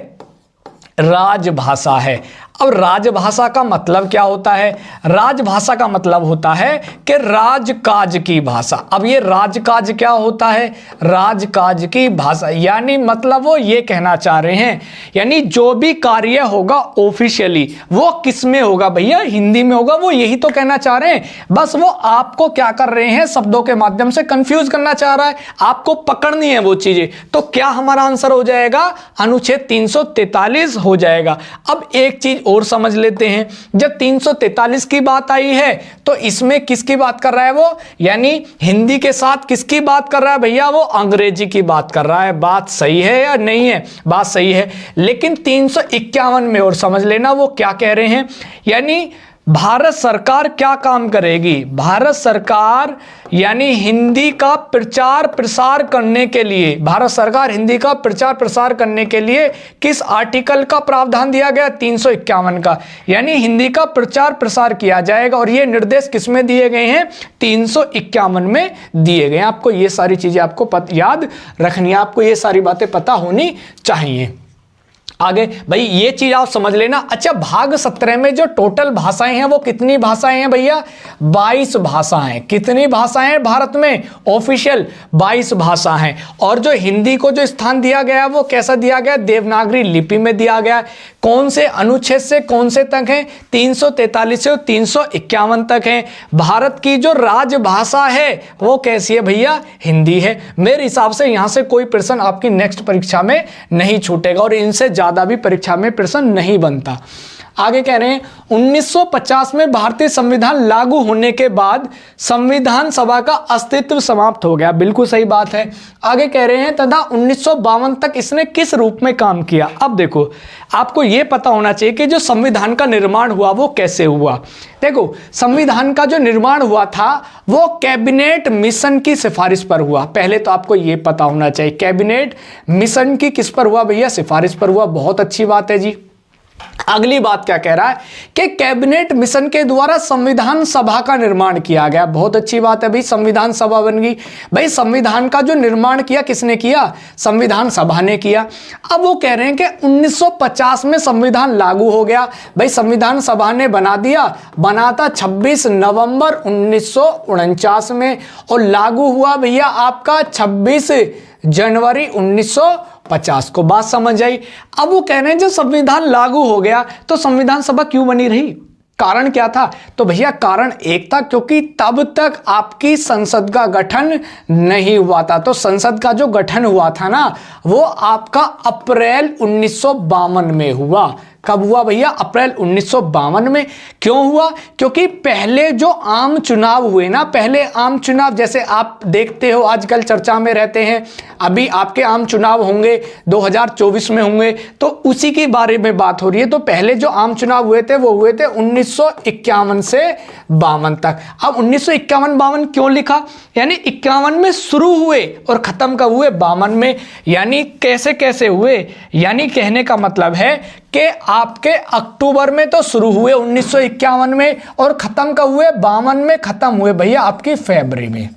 राजभाषा है। अब राजभाषा का मतलब क्या होता है? राजभाषा का मतलब होता है कि राजकाज की भाषा। अब ये राजकाज क्या होता है? राजकाज की भाषा, यानी मतलब वो ये कहना चाह रहे हैं, यानी जो भी कार्य होगा ऑफिशियली वो किस में होगा भैया? हिंदी में होगा। वो यही तो कहना चाह रहे हैं। बस वो आपको क्या कर रहे हैं? शब्दों के माध्यम से कंफ्यूज करना चाह रहा है, आपको पकड़नी है वो चीजें। तो क्या हमारा आंसर हो जाएगा? अनुच्छेद 343 हो जाएगा। अब एक चीज और समझ लेते हैं, जब 343 की बात आई है तो इसमें किसकी बात कर रहा है वो? यानी हिंदी के साथ किसकी बात कर रहा है भैया? वो अंग्रेजी की बात कर रहा है। बात सही है या नहीं है? बात सही है। लेकिन 351 में और समझ लेना वो क्या कह रहे हैं, यानी भारत सरकार क्या काम करेगी? भारत सरकार यानी हिंदी का प्रचार प्रसार करने के लिए, भारत सरकार हिंदी का प्रचार प्रसार करने के लिए किस आर्टिकल का प्रावधान दिया गया? 351 का। यानी हिंदी का प्रचार प्रसार किया जाएगा। और ये निर्देश किस में दिए गए हैं? 351 में दिए गए हैं। आपको ये सारी चीजें आपको याद रखनी है, आपको ये सारी बातें पता होनी चाहिए। आगे भाई ये चीज आप समझ लेना। अच्छा, भाग 17 में जो टोटल भाषाएं हैं वो कितनी भाषाएं हैं भैया? 22 भाषाएं। कितनी भाषाएं हैं भारत में? ऑफिशियल 22 भाषा हैं। और जो हिंदी को जो स्थान दिया गया वो कैसा दिया गया? देवनागरी लिपि में दिया गया। कौन से अनुच्छेद से कौन से तक है? 343 से 351 तक है। भारत की जो राजभाषा है वो कैसी है भैया? हिंदी है। मेरे हिसाब से यहां से कोई प्रश्न आपकी नेक्स्ट परीक्षा में नहीं छूटेगा और इनसे ज्यादा भी परीक्षा में प्रश्न नहीं बनता। आगे कह रहे हैं 1950 में भारतीय संविधान लागू होने के बाद संविधान सभा का अस्तित्व समाप्त हो गया। बिल्कुल सही बात है। आगे कह रहे हैं तथा 1952 तक इसने किस रूप में काम किया? अब देखो, आपको यह पता होना चाहिए कि जो संविधान का निर्माण हुआ वो कैसे हुआ। देखो, संविधान का जो निर्माण हुआ था वो कैबिनेट मिशन की सिफारिश पर हुआ। पहले तो आपको यह पता होना चाहिए कैबिनेट मिशन की किस पर हुआ भैया? सिफारिश पर हुआ। बहुत अच्छी बात है जी। अगली बात क्या कह रहा है कि कैबिनेट मिशन के द्वारा संविधान सभा का निर्माण किया गया। बहुत अच्छी बात है भाई, संविधान सभा बन गई। भाई संविधान का जो निर्माण किया किसने किया? संविधान सभा ने किया। अब वो कह रहे हैं कि 1950 में संविधान लागू हो गया। भाई संविधान सभा ने बना दिया, बना था 26 नवंबर 1949 में और लागू हुआ भैया आपका 26 जनवरी 1950 को। बात समझ आई? अब वो कह रहे हैं जब संविधान लागू हो गया तो संविधान सभा क्यों बनी रही? कारण क्या था? तो भैया कारण एक था क्योंकि तब तक आपकी संसद का गठन नहीं हुआ था। तो संसद का जो गठन हुआ था ना वो आपका अप्रैल 1952 में हुआ। कब हुआ भैया? अप्रैल 1952 में। क्यों हुआ? क्योंकि पहले जो आम चुनाव हुए ना, पहले आम चुनाव जैसे आप देखते हो आजकल चर्चा में रहते हैं, अभी आपके आम चुनाव होंगे 2024 में होंगे, तो उसी के बारे में बात हो रही है। तो पहले जो आम चुनाव हुए थे वो हुए थे 1951 से 52 तक। अब 1951-52 क्यों लिखा? यानी 51 में शुरू हुए और खत्म कब हुए? 52 में। यानी कैसे कैसे हुए? यानी कहने का मतलब है कि आपके अक्टूबर में तो शुरू हुए 1951 में और खत्म कब हुए? 52 में खत्म हुए भैया आपकी फरवरी में।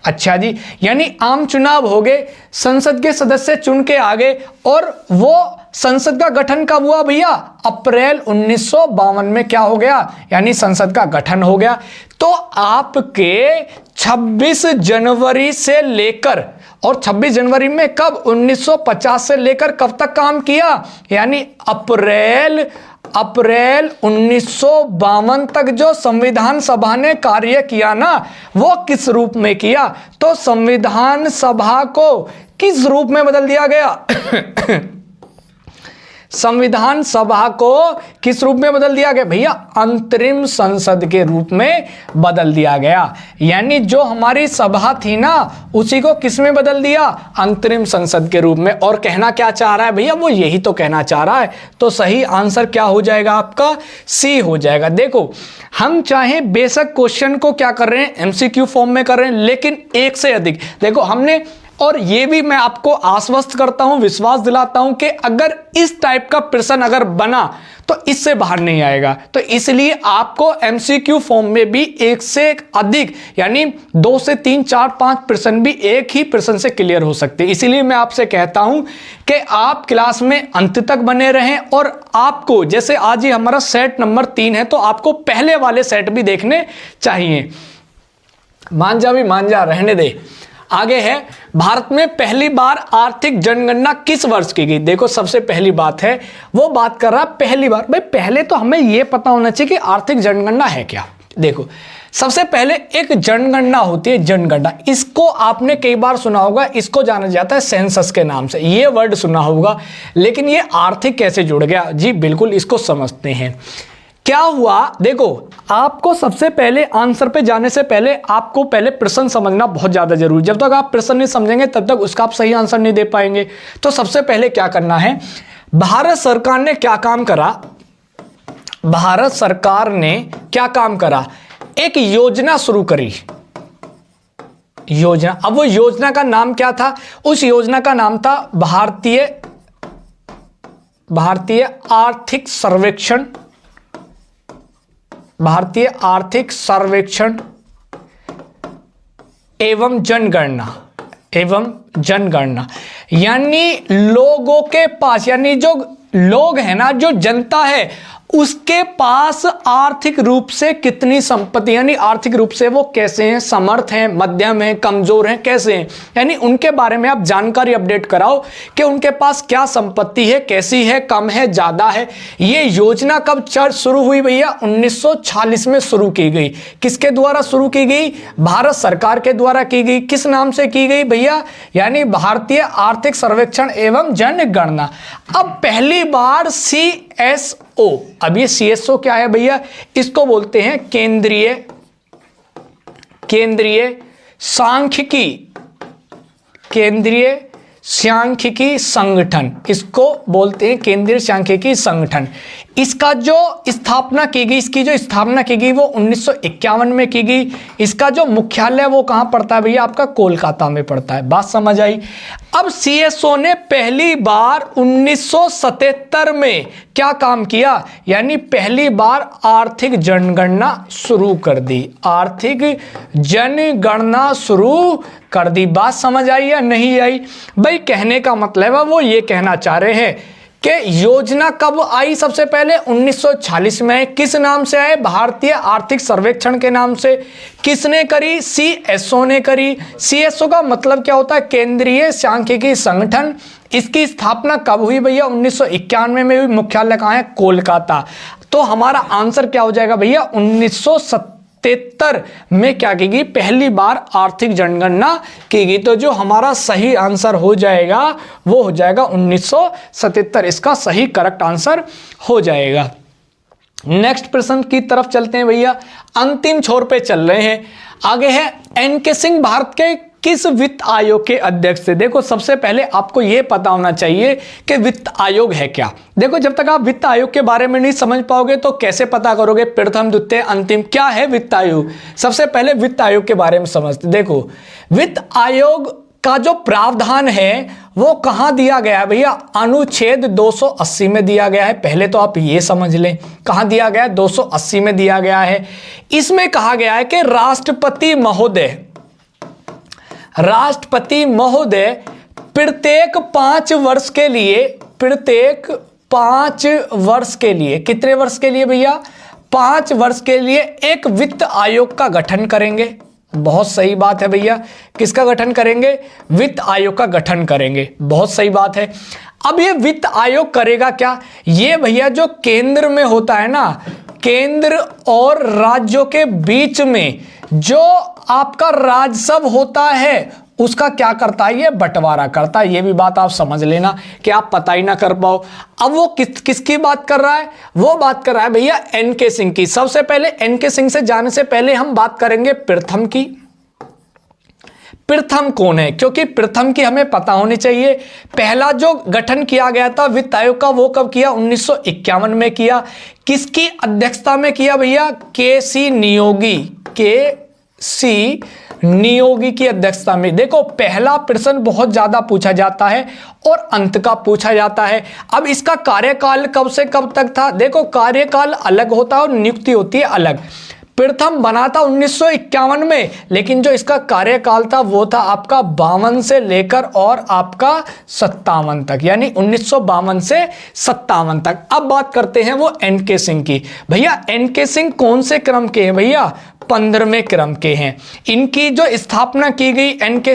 अच्छा जी, यानी आम चुनाव हो गए, संसद के सदस्य चुन के आ गए और वो संसद का गठन कब हुआ भैया? अप्रैल 1952 में क्या हो गया? यानी संसद का गठन हो गया। तो आपके 26 जनवरी से लेकर, और 26 जनवरी में कब? 1950 से लेकर कब तक काम किया? यानी अप्रैल 1952 तक जो संविधान सभा ने कार्य किया ना, वो किस रूप में किया? तो संविधान सभा को किस रूप में बदल दिया गया? संविधान सभा को किस रूप में बदल दिया गया भैया? अंतरिम संसद के रूप में बदल दिया गया। यानी जो हमारी सभा थी ना, उसी को किस में बदल दिया? अंतरिम संसद के रूप में। और कहना क्या चाह रहा है भैया? वो यही तो कहना चाह रहा है। तो सही आंसर क्या हो जाएगा आपका? सी हो जाएगा। देखो, हम चाहे बेसिक क्वेश्चन को क्या कर रहे हैं, एमसीक्यू फॉर्म में कर रहे हैं, लेकिन एक से अधिक देखो हमने, और ये भी मैं आपको आश्वस्त करता हूं, विश्वास दिलाता हूं कि अगर इस टाइप का प्रश्न अगर बना तो इससे बाहर नहीं आएगा। तो इसलिए आपको एमसीक्यू फॉर्म में भी एक से एक अधिक, यानी 2 से 3, 4, 5 प्रश्न भी एक ही प्रश्न से क्लियर हो सकते हैं। इसीलिए मैं आपसे कहता हूं कि आप क्लास में अंत तक बने रहें, और आपको जैसे आज ही हमारा सेट नंबर 3 है, तो आपको पहले वाले सेट भी देखने चाहिए। मान जा भी मान जा, रहने दे। आगे है, भारत में पहली बार आर्थिक जनगणना किस वर्ष की गई? देखो, सबसे पहली बात है, वो बात कर रहा पहली बार। भाई पहले तो हमें यह पता होना चाहिए कि आर्थिक जनगणना है क्या। देखो, सबसे पहले एक जनगणना होती है, जनगणना। इसको आपने कई बार सुना होगा, इसको जाना जाता है सेंसस के नाम से, ये वर्ड सुना होगा, लेकिन ये आर्थिक कैसे जुड़ गया? जी बिल्कुल, इसको समझते हैं। क्या हुआ? देखो, आपको सबसे पहले आंसर पे जाने से पहले आपको पहले प्रश्न समझना बहुत ज्यादा जरूरी। जब तक आप प्रश्न नहीं समझेंगे तब तक उसका आप सही आंसर नहीं दे पाएंगे। तो सबसे पहले क्या करना है, भारत सरकार ने क्या काम करा? भारत सरकार ने क्या काम करा? एक योजना शुरू करी, योजना। अब वो योजना का नाम क्या था? उस योजना का नाम था भारतीय आर्थिक सर्वेक्षण, भारतीय आर्थिक सर्वेक्षण एवं जनगणना। यानी लोगों के पास, यानी जो लोग हैं ना, जो जनता है, उसके पास आर्थिक रूप से कितनी संपत्ति, यानी आर्थिक रूप से वो कैसे हैं, समर्थ हैं, मध्यम हैं, कमजोर हैं, कैसे हैं, यानी उनके बारे में आप जानकारी अपडेट कराओ कि उनके पास क्या संपत्ति है, कैसी है, कम है, ज्यादा है। ये योजना कब शुरू हुई भैया? 1946 में शुरू की गई। किसके द्वारा शुरू की गई? भारत सरकार के द्वारा की गई। किस नाम से की गई भैया? यानी भारतीय आर्थिक सर्वेक्षण एवं जनगणना। अब पहली बार CSO, अब ये CSO क्या है भैया? इसको बोलते हैं केंद्रीय सांख्यिकी संगठन। इसको बोलते हैं केंद्रीय सांख्यिकी संगठन। इसका जो स्थापना की गई, इसकी जो स्थापना की गई वो 1951 में की गई। इसका जो मुख्यालय वो कहां पड़ता है भैया? आपका कोलकाता में पड़ता है। बात समझ आई? अब CSO ने पहली बार 1977 में क्या काम किया? यानी पहली बार आर्थिक जनगणना शुरू कर दी, आर्थिक जनगणना शुरू कर दी। बात समझ आई या नहीं आई? भाई कहने का मतलब है वो ये कहना चाह रहे हैं कि योजना कब आई? सबसे पहले 1946 में। किस नाम से आए? भारतीय आर्थिक सर्वेक्षण के नाम से। किसने करी? CSO ने करी। CSO का मतलब क्या होता है? केंद्रीय सांख्यिकी संगठन। इसकी स्थापना कब हुई भैया? 1991 में हुई। मुख्यालय कहाँ है? कोलकाता। तो हमारा आंसर क्या हो जाएगा भैया? 1977 1977 में क्या की गई, पहली बार आर्थिक जनगणना की गई। तो जो हमारा सही आंसर हो जाएगा वो हो जाएगा 1977, इसका सही करेक्ट आंसर हो जाएगा। नेक्स्ट प्रश्न की तरफ चलते हैं भैया, अंतिम छोर पे चल रहे हैं। आगे है एन.के. सिंह भारत के किस वित्त आयोग के अध्यक्ष थे। देखो सबसे पहले आपको यह पता होना चाहिए कि वित्त आयोग है क्या। देखो जब तक आप वित्त आयोग के बारे में नहीं समझ पाओगे तो कैसे पता करोगे प्रथम द्वितीय अंतिम क्या है वित्त आयोग। सबसे पहले वित्त आयोग के बारे में समझते। देखो वित्त आयोग का जो प्रावधान है वो कहां दिया गया है भैया, अनुच्छेद 280 में दिया गया है। पहले तो आप ये समझ लें कहां दिया गया है, 280 में दिया गया है। इसमें कहा गया है कि राष्ट्रपति महोदय प्रत्येक 5 वर्ष के लिए कितने वर्ष के लिए भैया, 5 वर्ष के लिए एक वित्त आयोग का गठन करेंगे। बहुत सही बात है भैया, किसका गठन करेंगे, वित्त आयोग का गठन करेंगे। बहुत सही बात है। अब ये वित्त आयोग करेगा क्या, ये भैया जो केंद्र में होता है ना, केंद्र और राज्यों के बीच में जो आपका राजस्व होता है उसका क्या करता है, ये बंटवारा करता है। ये भी बात आप समझ लेना कि आप पता ही ना कर पाओ। अब वो किसकी बात कर रहा है, वो बात कर रहा है भैया एन.के. सिंह की। सबसे पहले एन.के. सिंह से जाने से पहले हम बात करेंगे प्रथम की। प्रथम कौन है, क्योंकि प्रथम की हमें पता होनी चाहिए। पहला जो गठन किया गया था वित्त आयोग का वो कब किया, 1951 में किया। किसकी अध्यक्षता में किया भैया, के.सी. नियोगी की अध्यक्षता में। देखो पहला प्रश्न बहुत ज्यादा पूछा जाता है और अंत का पूछा जाता है। अब इसका कार्यकाल कब से कब तक था, देखो कार्यकाल अलग होता है और नियुक्ति होती है अलग। प्रथम बना था 1951 में, लेकिन जो इसका कार्यकाल था वो था आपका 52 से लेकर और आपका 57 तक, यानी 1952 से 57 तक। अब बात करते हैं वो एन.के. सिंह की। भैया एन.के. सिंह कौन से क्रम के हैं भैया, 15वें क्रम के हैं। इनकी जो स्थापना की गई एन.के.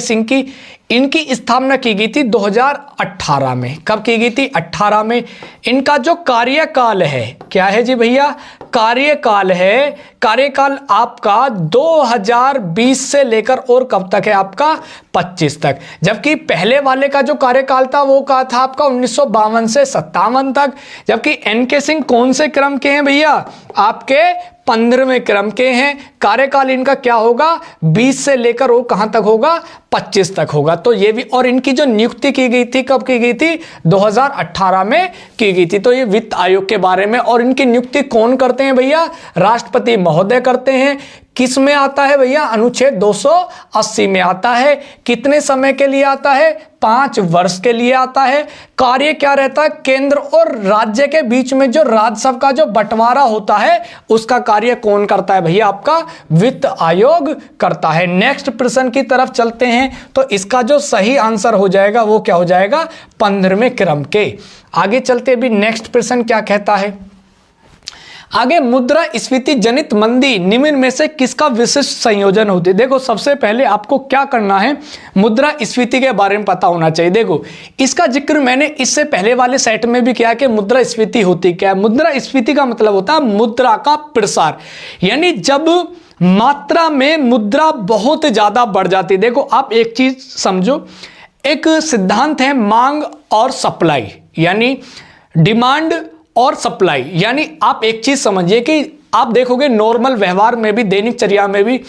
सिंह की इनकी स्थापना की गई थी 2018 में। कब की गई थी, 18 में। इनका जो कार्यकाल है क्या है जी भैया, कार्यकाल आपका 2020 से लेकर और कब तक है आपका 25 तक। जबकि पहले वाले का जो कार्यकाल था वो का था आपका 1952 से 57 तक। जबकि एन.के. सिंह कौन से क्रम के हैं भैया, आपके 15वें क्रम के हैं। कार्यकाल इनका क्या होगा, 20 से लेकर वो कहां तक होगा, 25 तक होगा। तो ये भी, और इनकी जो नियुक्ति की गई थी कब की गई थी, 2018 में की गई थी। तो ये वित्त आयोग के बारे में। और इनकी नियुक्ति कौन करते हैं भैया, राष्ट्रपति महोदय करते हैं। किस में आता है भैया, अनुच्छेद 280 में आता है। कितने समय के लिए आता है, 5 वर्ष के लिए आता है। कार्य क्या रहता है, केंद्र और राज्य के बीच में जो राजस्व का जो बंटवारा होता है उसका कार्य कौन करता है भैया, आपका वित्त आयोग करता है। नेक्स्ट प्रश्न की तरफ चलते हैं। तो इसका जो सही आंसर हो जाएगा वो क्या हो जाएगा, 15वें क्रम के। आगे चलते भी नेक्स्ट प्रश्न क्या कहता है, आगे मुद्रास्फीति जनित मंदी निम्न में से किसका विशिष्ट संयोजन होती है। देखो सबसे पहले आपको क्या करना है, मुद्रास्फीति के बारे में पता होना चाहिए। देखो इसका जिक्र मैंने इससे पहले वाले सेट में भी किया कि मुद्रास्फीति होती क्या है। मुद्रास्फीति का मतलब होता है मुद्रा का प्रसार, यानी जब मात्रा में मुद्रा बहुत ज्यादा बढ़ जाती है। देखो आप एक चीज समझो, एक सिद्धांत है मांग और सप्लाई, यानी डिमांड और सप्लाई। यानी आप एक चीज समझिए कि आप देखोगे नॉर्मल व्यवहार में भी, दैनिक चर्या में भी,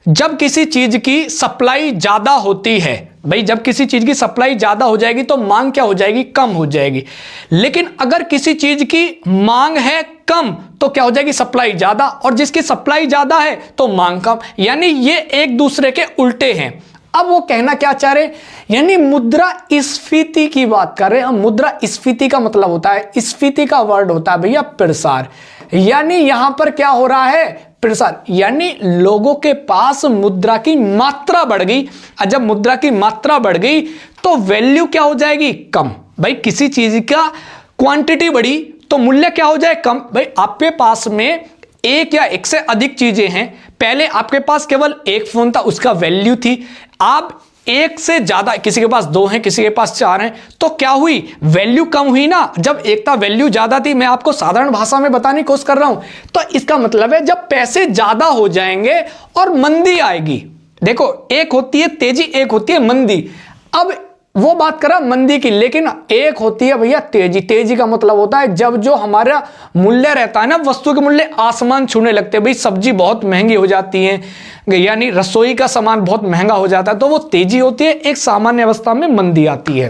जब किसी चीज की सप्लाई ज्यादा होती है भाई, जब किसी चीज की सप्लाई ज्यादा हो जाएगी तो मांग क्या हो जाएगी, कम हो जाएगी। लेकिन अगर किसी चीज की मांग है कम तो क्या हो जाएगी, सप्लाई ज्यादा, और जिसकी सप्लाई ज्यादा है तो मांग कम। यानी ये एक दूसरे के उल्टे हैं। अब वो कहना क्या चाह रहे, यानी मुद्रास्फीति की बात कर रहे हैं। मुद्रास्फीति का मतलब होता है, स्फीति का वर्ड होता है भैया प्रसार। यानी यहां पर क्या हो रहा है, प्रसार, यानी लोगों के पास मुद्रा की मात्रा बढ़ गई। और जब मुद्रा की मात्रा बढ़ गई तो वैल्यू क्या हो जाएगी, कम। भाई किसी चीज का क्वांटिटी बढ़ी तो मूल्य क्या हो जाए, कम। भाई आपके पास में एक या एक से अधिक चीजें हैं। पहले आपके पास केवल एक फोन था, उसका वैल्यू थी। आप एक से ज्यादा, किसी के पास 2 हैं, किसी के पास 4 हैं, तो क्या हुई, वैल्यू कम हुई ना। जब एकता वैल्यू ज्यादा थी, मैं आपको साधारण भाषा में बताने की कोशिश कर रहा हूं, तो इसका मतलब है जब पैसे ज्यादा हो जाएंगे और मंदी आएगी। देखो, एक होती है तेजी, एक होती है मंदी। अब वो बात करा मंदी की, लेकिन एक होती है भैया तेजी। तेजी का मतलब होता है जब जो हमारा मूल्य रहता है ना, वस्तु के मूल्य आसमान छूने लगते हैं। भाई सब्जी बहुत महंगी हो जाती है, यानी रसोई का सामान बहुत महंगा हो जाता है, तो वो तेजी होती है। एक सामान्य अवस्था में मंदी आती है।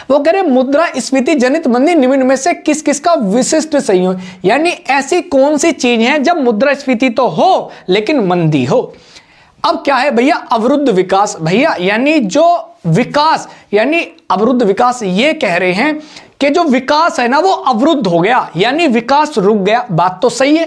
वो कह रहे मुद्रास्फीति जनित मंदी निम्न में से किस किस का विशिष्ट संयोग, यानी ऐसी कौन सी चीज है जब मुद्रास्फीति तो हो लेकिन मंदी हो। अब क्या है भैया, अवरुद्ध विकास। भैया यानी जो विकास, यानी अवरुद्ध विकास, ये कह रहे हैं कि जो विकास है ना वो अवरुद्ध हो गया, यानी विकास रुक गया। बात तो सही है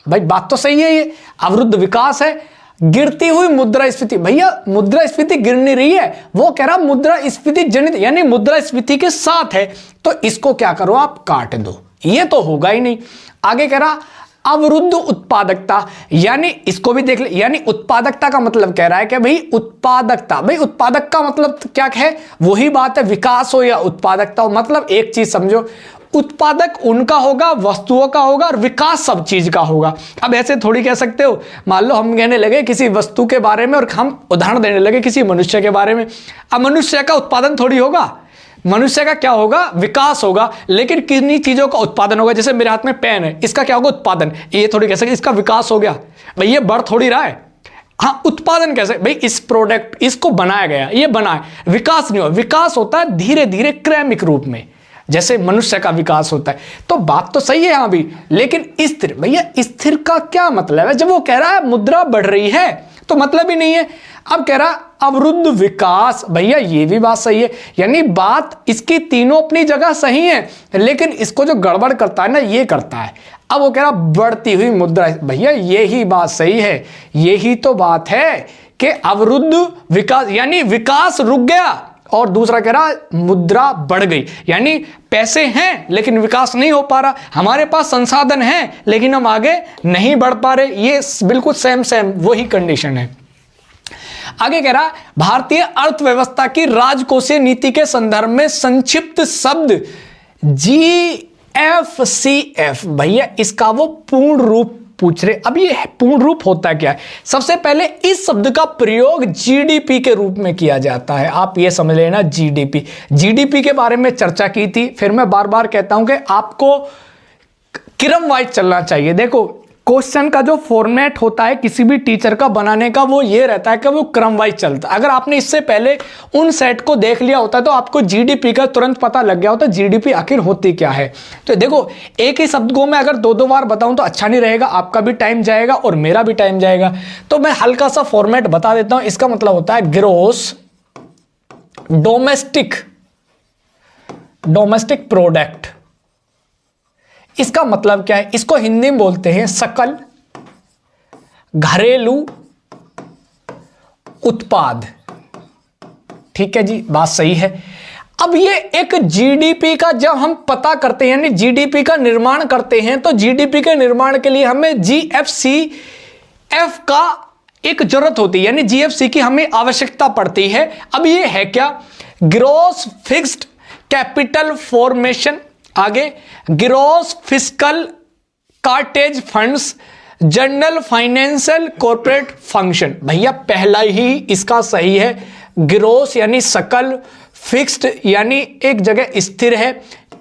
भाई, बात तो सही है, ये अवरुद्ध विकास है। गिरती हुई मुद्रास्फीति, भैया मुद्रास्फीति गिर नहीं रही है, वो कह रहा मुद्रास्फीति जनित, यानी मुद्रास्फीति के साथ है, तो इसको क्या करो आप, काट दो, ये तो होगा ही नहीं। आगे कह रहा अवरुद्ध उत्पादकता, यानी इसको भी देख ले, यानी उत्पादकता का मतलब कह रहा है कि भाई उत्पादकता, भाई उत्पादक का मतलब क्या है, वही बात है, विकास हो या उत्पादकता हो। मतलब एक चीज समझो, उत्पादक उनका होगा, वस्तुओं का होगा, और विकास सब चीज का होगा। अब ऐसे थोड़ी कह सकते हो, मान लो हम कहने लगे किसी वस्तु के बारे में और हम उदाहरण देने लगे किसी मनुष्य के बारे में। अब मनुष्य का उत्पादन थोड़ी होगा, मनुष्य का क्या होगा, विकास होगा, लेकिन किन्हीं चीजों का उत्पादन होगा। जैसे मेरे हाथ में पेन है, इसका क्या होगा, उत्पादन। ये थोड़ी कह सकते इसका विकास हो गया, भाई ये बढ़ थोड़ी रहा है। हाँ, उत्पादन कैसे, भाई इस प्रोडक्ट, इसको बनाया गया, ये बना, विकास नहीं हुआ। विकास होता है धीरे धीरे क्रमिक रूप में, जैसे मनुष्य का विकास होता है। तो बात तो सही है यहां भी, लेकिन स्थिर, भैया स्थिर का क्या मतलब है। जब वो कह रहा है मुद्रा बढ़ रही है तो मतलब ही नहीं है। अब कह रहा अवरुद्ध विकास, भैया ये भी बात सही है, यानी बात इसकी तीनों अपनी जगह सही है, लेकिन इसको जो गड़बड़ करता है ना, ये करता है। अब वो कह रहा बढ़ती हुई मुद्रा, भैया यही बात सही है, यही तो बात है कि अवरुद्ध विकास, यानी विकास रुक गया। और दूसरा कह रहा मुद्रा बढ़ गई, यानी पैसे हैं लेकिन विकास नहीं हो पा रहा, हमारे पास संसाधन हैं लेकिन हम आगे नहीं बढ़ पा रहे। ये बिल्कुल सेम वही कंडीशन है। आगे कह रहा भारतीय अर्थव्यवस्था की राजकोषीय नीति के संदर्भ में संक्षिप्त शब्द GFCF, भैया इसका वो पूर्ण रूप पूछ रहे। अब ये पूर्ण रूप होता क्या है, सबसे पहले इस शब्द का प्रयोग जीडीपी के रूप में किया जाता है। आप ये समझ लेना, जीडीपी के बारे में चर्चा की थी। फिर मैं बार बार कहता हूं कि आपको क्रम वाइज चलना चाहिए। देखो, क्वेश्चन का जो फॉर्मेट होता है किसी भी टीचर का बनाने का, वो ये रहता है कि वो क्रम वाइज चलता है। अगर आपने इससे पहले उन सेट को देख लिया होता तो आपको जीडीपी का तुरंत पता लग गया होता जीडीपी आखिर होती क्या है। तो देखो, एक ही शब्द को मैं अगर 2-2 बार बताऊं तो अच्छा नहीं रहेगा, आपका भी टाइम जाएगा और मेरा भी टाइम जाएगा। तो मैं हल्का सा फॉर्मेट बता देता हूं। इसका मतलब होता है ग्रॉस डोमेस्टिक प्रोडक्ट। इसका मतलब क्या है, इसको हिंदी में बोलते हैं सकल घरेलू उत्पाद। ठीक है जी, बात सही है। अब ये एक जीडीपी का जब हम पता करते हैं, यानी जीडीपी का निर्माण करते हैं, तो जीडीपी के निर्माण के लिए हमें जीएफसीएफ का एक जरूरत होती है, यानी जीएफसी की हमें आवश्यकता पड़ती है। अब ये है क्या, ग्रॉस फिक्स्ड कैपिटल फॉर्मेशन, आगे gross fiscal cartage funds, general financial corporate function. भैया पहला ही इसका सही है, ग्रॉस यानी सकल, फिक्स्ड यानी एक जगह स्थिर है,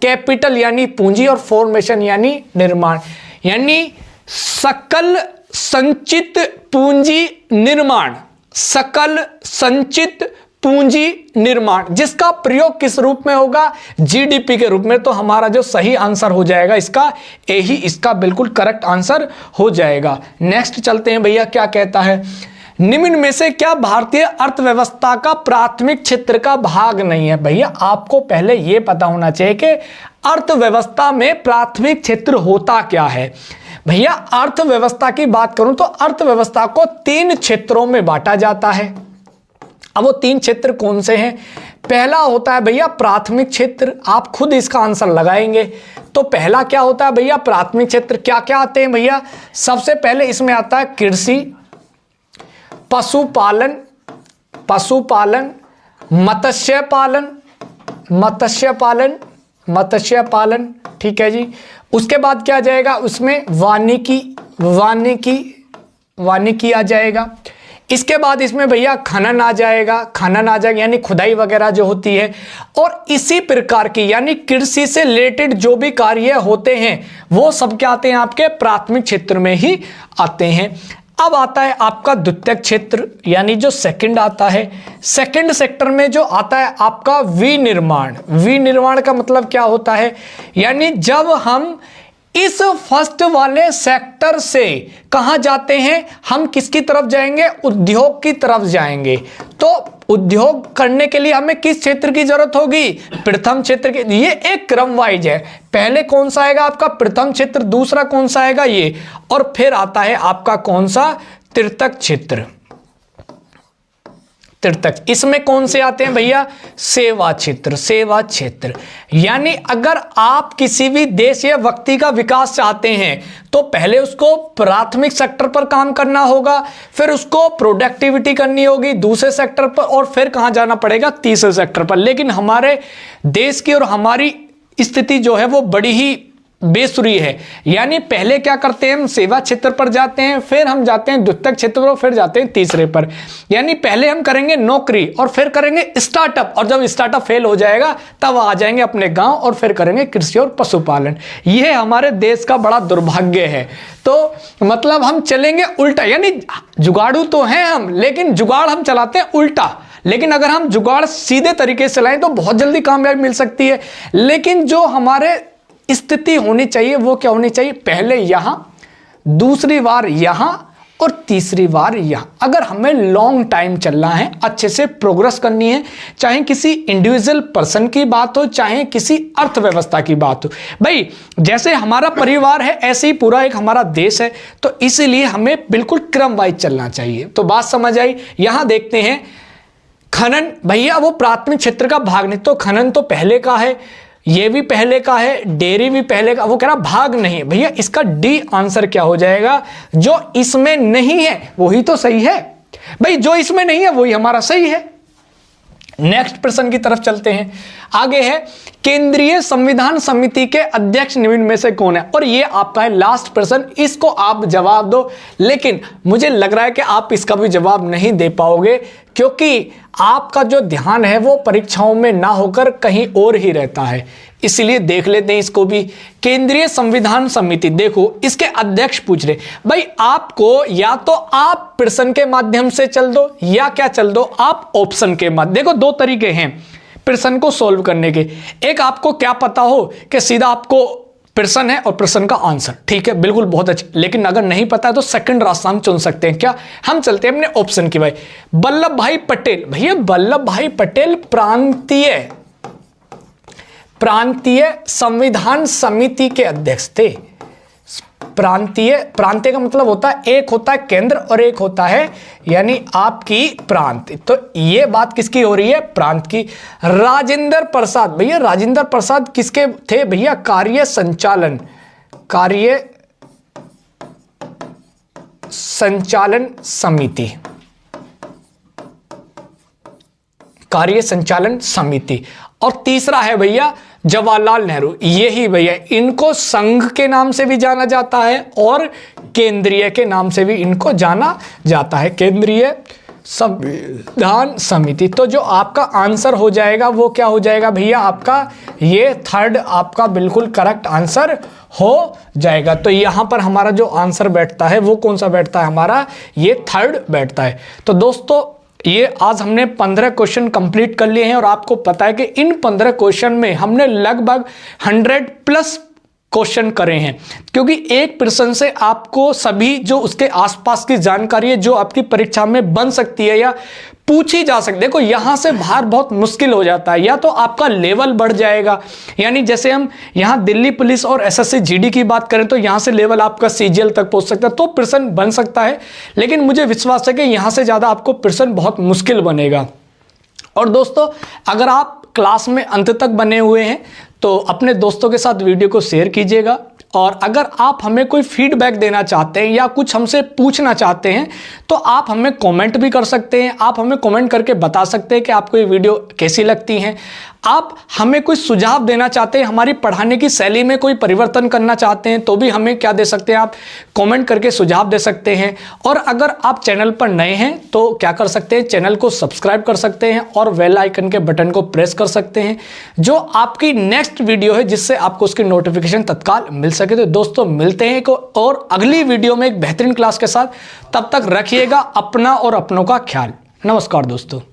कैपिटल यानी पूंजी, और फॉर्मेशन यानी निर्माण, यानी सकल संचित पूंजी निर्माण, सकल संचित पूंजी निर्माण, जिसका प्रयोग किस रूप में होगा, जीडीपी के रूप में। तो हमारा जो सही आंसर हो जाएगा इसका, यही इसका बिल्कुल करेक्ट आंसर हो जाएगा। नेक्स्ट चलते हैं भैया, क्या कहता है, निम्न में से क्या भारतीय अर्थव्यवस्था का प्राथमिक क्षेत्र का भाग नहीं है। भैया आपको पहले यह पता होना चाहिए कि अर्थव्यवस्था में प्राथमिक क्षेत्र होता क्या है। भैया अर्थव्यवस्था की बात करूं तो अर्थव्यवस्था को 3 क्षेत्रों में बांटा जाता है। अब वो 3 क्षेत्र कौन से हैं, पहला होता है भैया प्राथमिक क्षेत्र, आप खुद इसका आंसर लगाएंगे। तो पहला क्या होता है भैया प्राथमिक क्षेत्र, क्या क्या आते हैं भैया, सबसे पहले इसमें आता है कृषि, पशुपालन, पशुपालन, मत्स्य पालन, मत्स्य पालन, मत्स्य पालन, ठीक है जी। उसके बाद क्या आ जाएगा उसमें, वानिकी, वानिकी, वानिकी आ जाएगा। इसके बाद इसमें भैया खनन आ जाएगा, खनन आ जाएगा यानी खुदाई वगैरह जो होती है। और इसी प्रकार की यानी कृषि से रिलेटेड जो भी कार्य होते हैं वो सब क्या आते हैं आपके प्राथमिक क्षेत्र में ही आते हैं। अब आता है आपका द्वितीयक क्षेत्र यानी जो सेकंड आता है। सेकंड सेक्टर में जो आता है आपका विनिर्माण। विनिर्माण का मतलब क्या होता है, यानी जब हम इस फर्स्ट वाले सेक्टर से कहां जाते हैं, हम किसकी तरफ जाएंगे, उद्योग की तरफ जाएंगे। तो उद्योग करने के लिए हमें किस क्षेत्र की जरूरत होगी, प्रथम क्षेत्र की। ये एक क्रम वाइज है, पहले कौन सा आएगा आपका प्रथम क्षेत्र, दूसरा कौन सा आएगा ये, और फिर आता है आपका कौन सा, तृतीयक क्षेत्र। तृतीयक, इसमें कौन से आते हैं भैया, सेवा क्षेत्र, सेवा क्षेत्र। यानी अगर आप किसी भी देश या व्यक्ति का विकास चाहते हैं तो पहले उसको प्राथमिक सेक्टर पर काम करना होगा, फिर उसको प्रोडक्टिविटी करनी होगी दूसरे सेक्टर पर, और फिर कहां जाना पड़ेगा, तीसरे सेक्टर पर। लेकिन हमारे देश की और हमारी स्थिति जो है वो बड़ी ही बेसुरी है। यानी पहले क्या करते हैं, हम सेवा क्षेत्र पर जाते हैं, फिर हम जाते हैं द्वितीयक क्षेत्र पर, फिर जाते हैं तीसरे पर। यानी पहले हम करेंगे नौकरी और फिर करेंगे स्टार्टअप, और जब स्टार्टअप फेल हो जाएगा तब आ जाएंगे अपने गांव और फिर करेंगे कृषि और पशुपालन। यह हमारे देश का बड़ा दुर्भाग्य है। तो मतलब हम चलेंगे उल्टा, यानी जुगाड़ू तो हैं हम, लेकिन जुगाड़ हम चलाते हैं उल्टा। लेकिन अगर हम जुगाड़ सीधे तरीके से चलाएं तो बहुत जल्दी कामयाबी मिल सकती है। लेकिन जो हमारे स्थिति होनी चाहिए वो क्या होनी चाहिए, पहले यहां, दूसरी बार यहां और तीसरी बार यहां। अगर हमें लॉन्ग टाइम चलना है, अच्छे से प्रोग्रेस करनी है, चाहे किसी इंडिविजुअल पर्सन की बात हो, चाहे किसी अर्थव्यवस्था की बात हो। भाई जैसे हमारा परिवार है ऐसे ही पूरा एक हमारा देश है, तो इसीलिए हमें बिल्कुल क्रम वाइज चलना चाहिए। तो बात समझ आई। यहां देखते हैं खनन, भैया वो प्राथमिक क्षेत्र का भाग नहीं, तो खनन तो पहले का है, ये भी पहले का है, डेयरी भी पहले का। वो कह रहा भाग नहीं भैया, इसका डी आंसर क्या हो जाएगा, जो इसमें नहीं है वही तो सही है भाई, जो इसमें नहीं है वही हमारा सही है। नेक्स्ट प्रश्न की तरफ चलते हैं। आगे है केंद्रीय संविधान समिति के अध्यक्ष निम्न में से कौन है, और ये आपका है लास्ट प्रश्न, इसको आप जवाब दो। लेकिन मुझे लग रहा है कि आप इसका भी जवाब नहीं दे पाओगे, क्योंकि आपका जो ध्यान है वो परीक्षाओं में ना होकर कहीं और ही रहता है। इसलिए देख लेते हैं इसको भी। केंद्रीय संविधान समिति, देखो इसके अध्यक्ष पूछ रहे भाई आपको, या तो आप प्रश्न के माध्यम से चल दो या क्या चल दो आप ऑप्शन के माध्यम। देखो दो तरीके हैं प्रश्न को सॉल्व करने के। एक आपको क्या पता हो कि सीधा आपको प्रश्न है और प्रश्न का आंसर, ठीक है बिल्कुल बहुत अच्छा। लेकिन अगर नहीं पता है तो सेकंड रास्ता हम चुन सकते हैं। क्या, हम चलते हैं अपने ऑप्शन की। भाई वल्लभ भाई पटेल, भैया वल्लभ भाई पटेल प्रांतीय संविधान समिति के अध्यक्ष थे। प्रांतीय का मतलब होता है, एक होता है केंद्र और एक होता है यानी आपकी प्रांत। तो ये बात किसकी हो रही है, प्रांत की। राजेंद्र प्रसाद, भैया राजेंद्र प्रसाद किसके थे भैया, कार्य संचालन समिति, कार्य संचालन समिति। और तीसरा है भैया जवाहरलाल नेहरू। यही भैया, इनको संघ के नाम से भी जाना जाता है और केंद्रीय के नाम से भी इनको जाना जाता है, केंद्रीय संविधान समिति। तो जो आपका आंसर हो जाएगा वो क्या हो जाएगा भैया, आपका ये थर्ड आपका बिल्कुल करेक्ट आंसर हो जाएगा। तो यहां पर हमारा जो आंसर बैठता है वो कौन सा बैठता है, हमारा ये थर्ड बैठता है। तो दोस्तों ये आज हमने 15 क्वेश्चन कंप्लीट कर लिए हैं, और आपको पता है कि इन 15 क्वेश्चन में हमने लगभग 100+ क्वेश्चन करे हैं, क्योंकि एक प्रश्न से आपको सभी जो उसके आसपास की जानकारी है जो आपकी परीक्षा में बन सकती है या पूछी जा सकती है। देखो यहां से बाहर बहुत मुश्किल हो जाता है, या तो आपका लेवल बढ़ जाएगा, यानी जैसे हम यहां दिल्ली पुलिस और एसएससी जीडी की बात करें तो यहां से लेवल आपका सीजीएल तक पहुंच सकता है, तो प्रश्न बन सकता है। लेकिन मुझे विश्वास है कि यहां से ज्यादा आपको प्रश्न बहुत मुश्किल बनेगा। और दोस्तों अगर आप क्लास में अंत तक बने हुए हैं तो अपने दोस्तों के साथ वीडियो को शेयर कीजिएगा, और अगर आप हमें कोई फीडबैक देना चाहते हैं या कुछ हमसे पूछना चाहते हैं तो आप हमें कमेंट भी कर सकते हैं। आप हमें कमेंट करके बता सकते हैं कि आपको ये वीडियो कैसी लगती हैं। आप हमें कोई सुझाव देना चाहते हैं, हमारी पढ़ाने की शैली में कोई परिवर्तन करना चाहते हैं तो भी हमें क्या दे सकते हैं, आप कमेंट करके सुझाव दे सकते हैं। और अगर आप चैनल पर नए हैं तो क्या कर सकते हैं, चैनल को सब्सक्राइब कर सकते हैं और बेल आइकन के बटन को प्रेस कर सकते हैं, जो आपकी नेक्स्ट वीडियो है जिससे आपको उसकी नोटिफिकेशन तत्काल मिल सके। तो दोस्तों मिलते हैं एक और अगली वीडियो में एक बेहतरीन क्लास के साथ। तब तक रखिएगा अपना और अपनों का ख्याल। नमस्कार दोस्तों।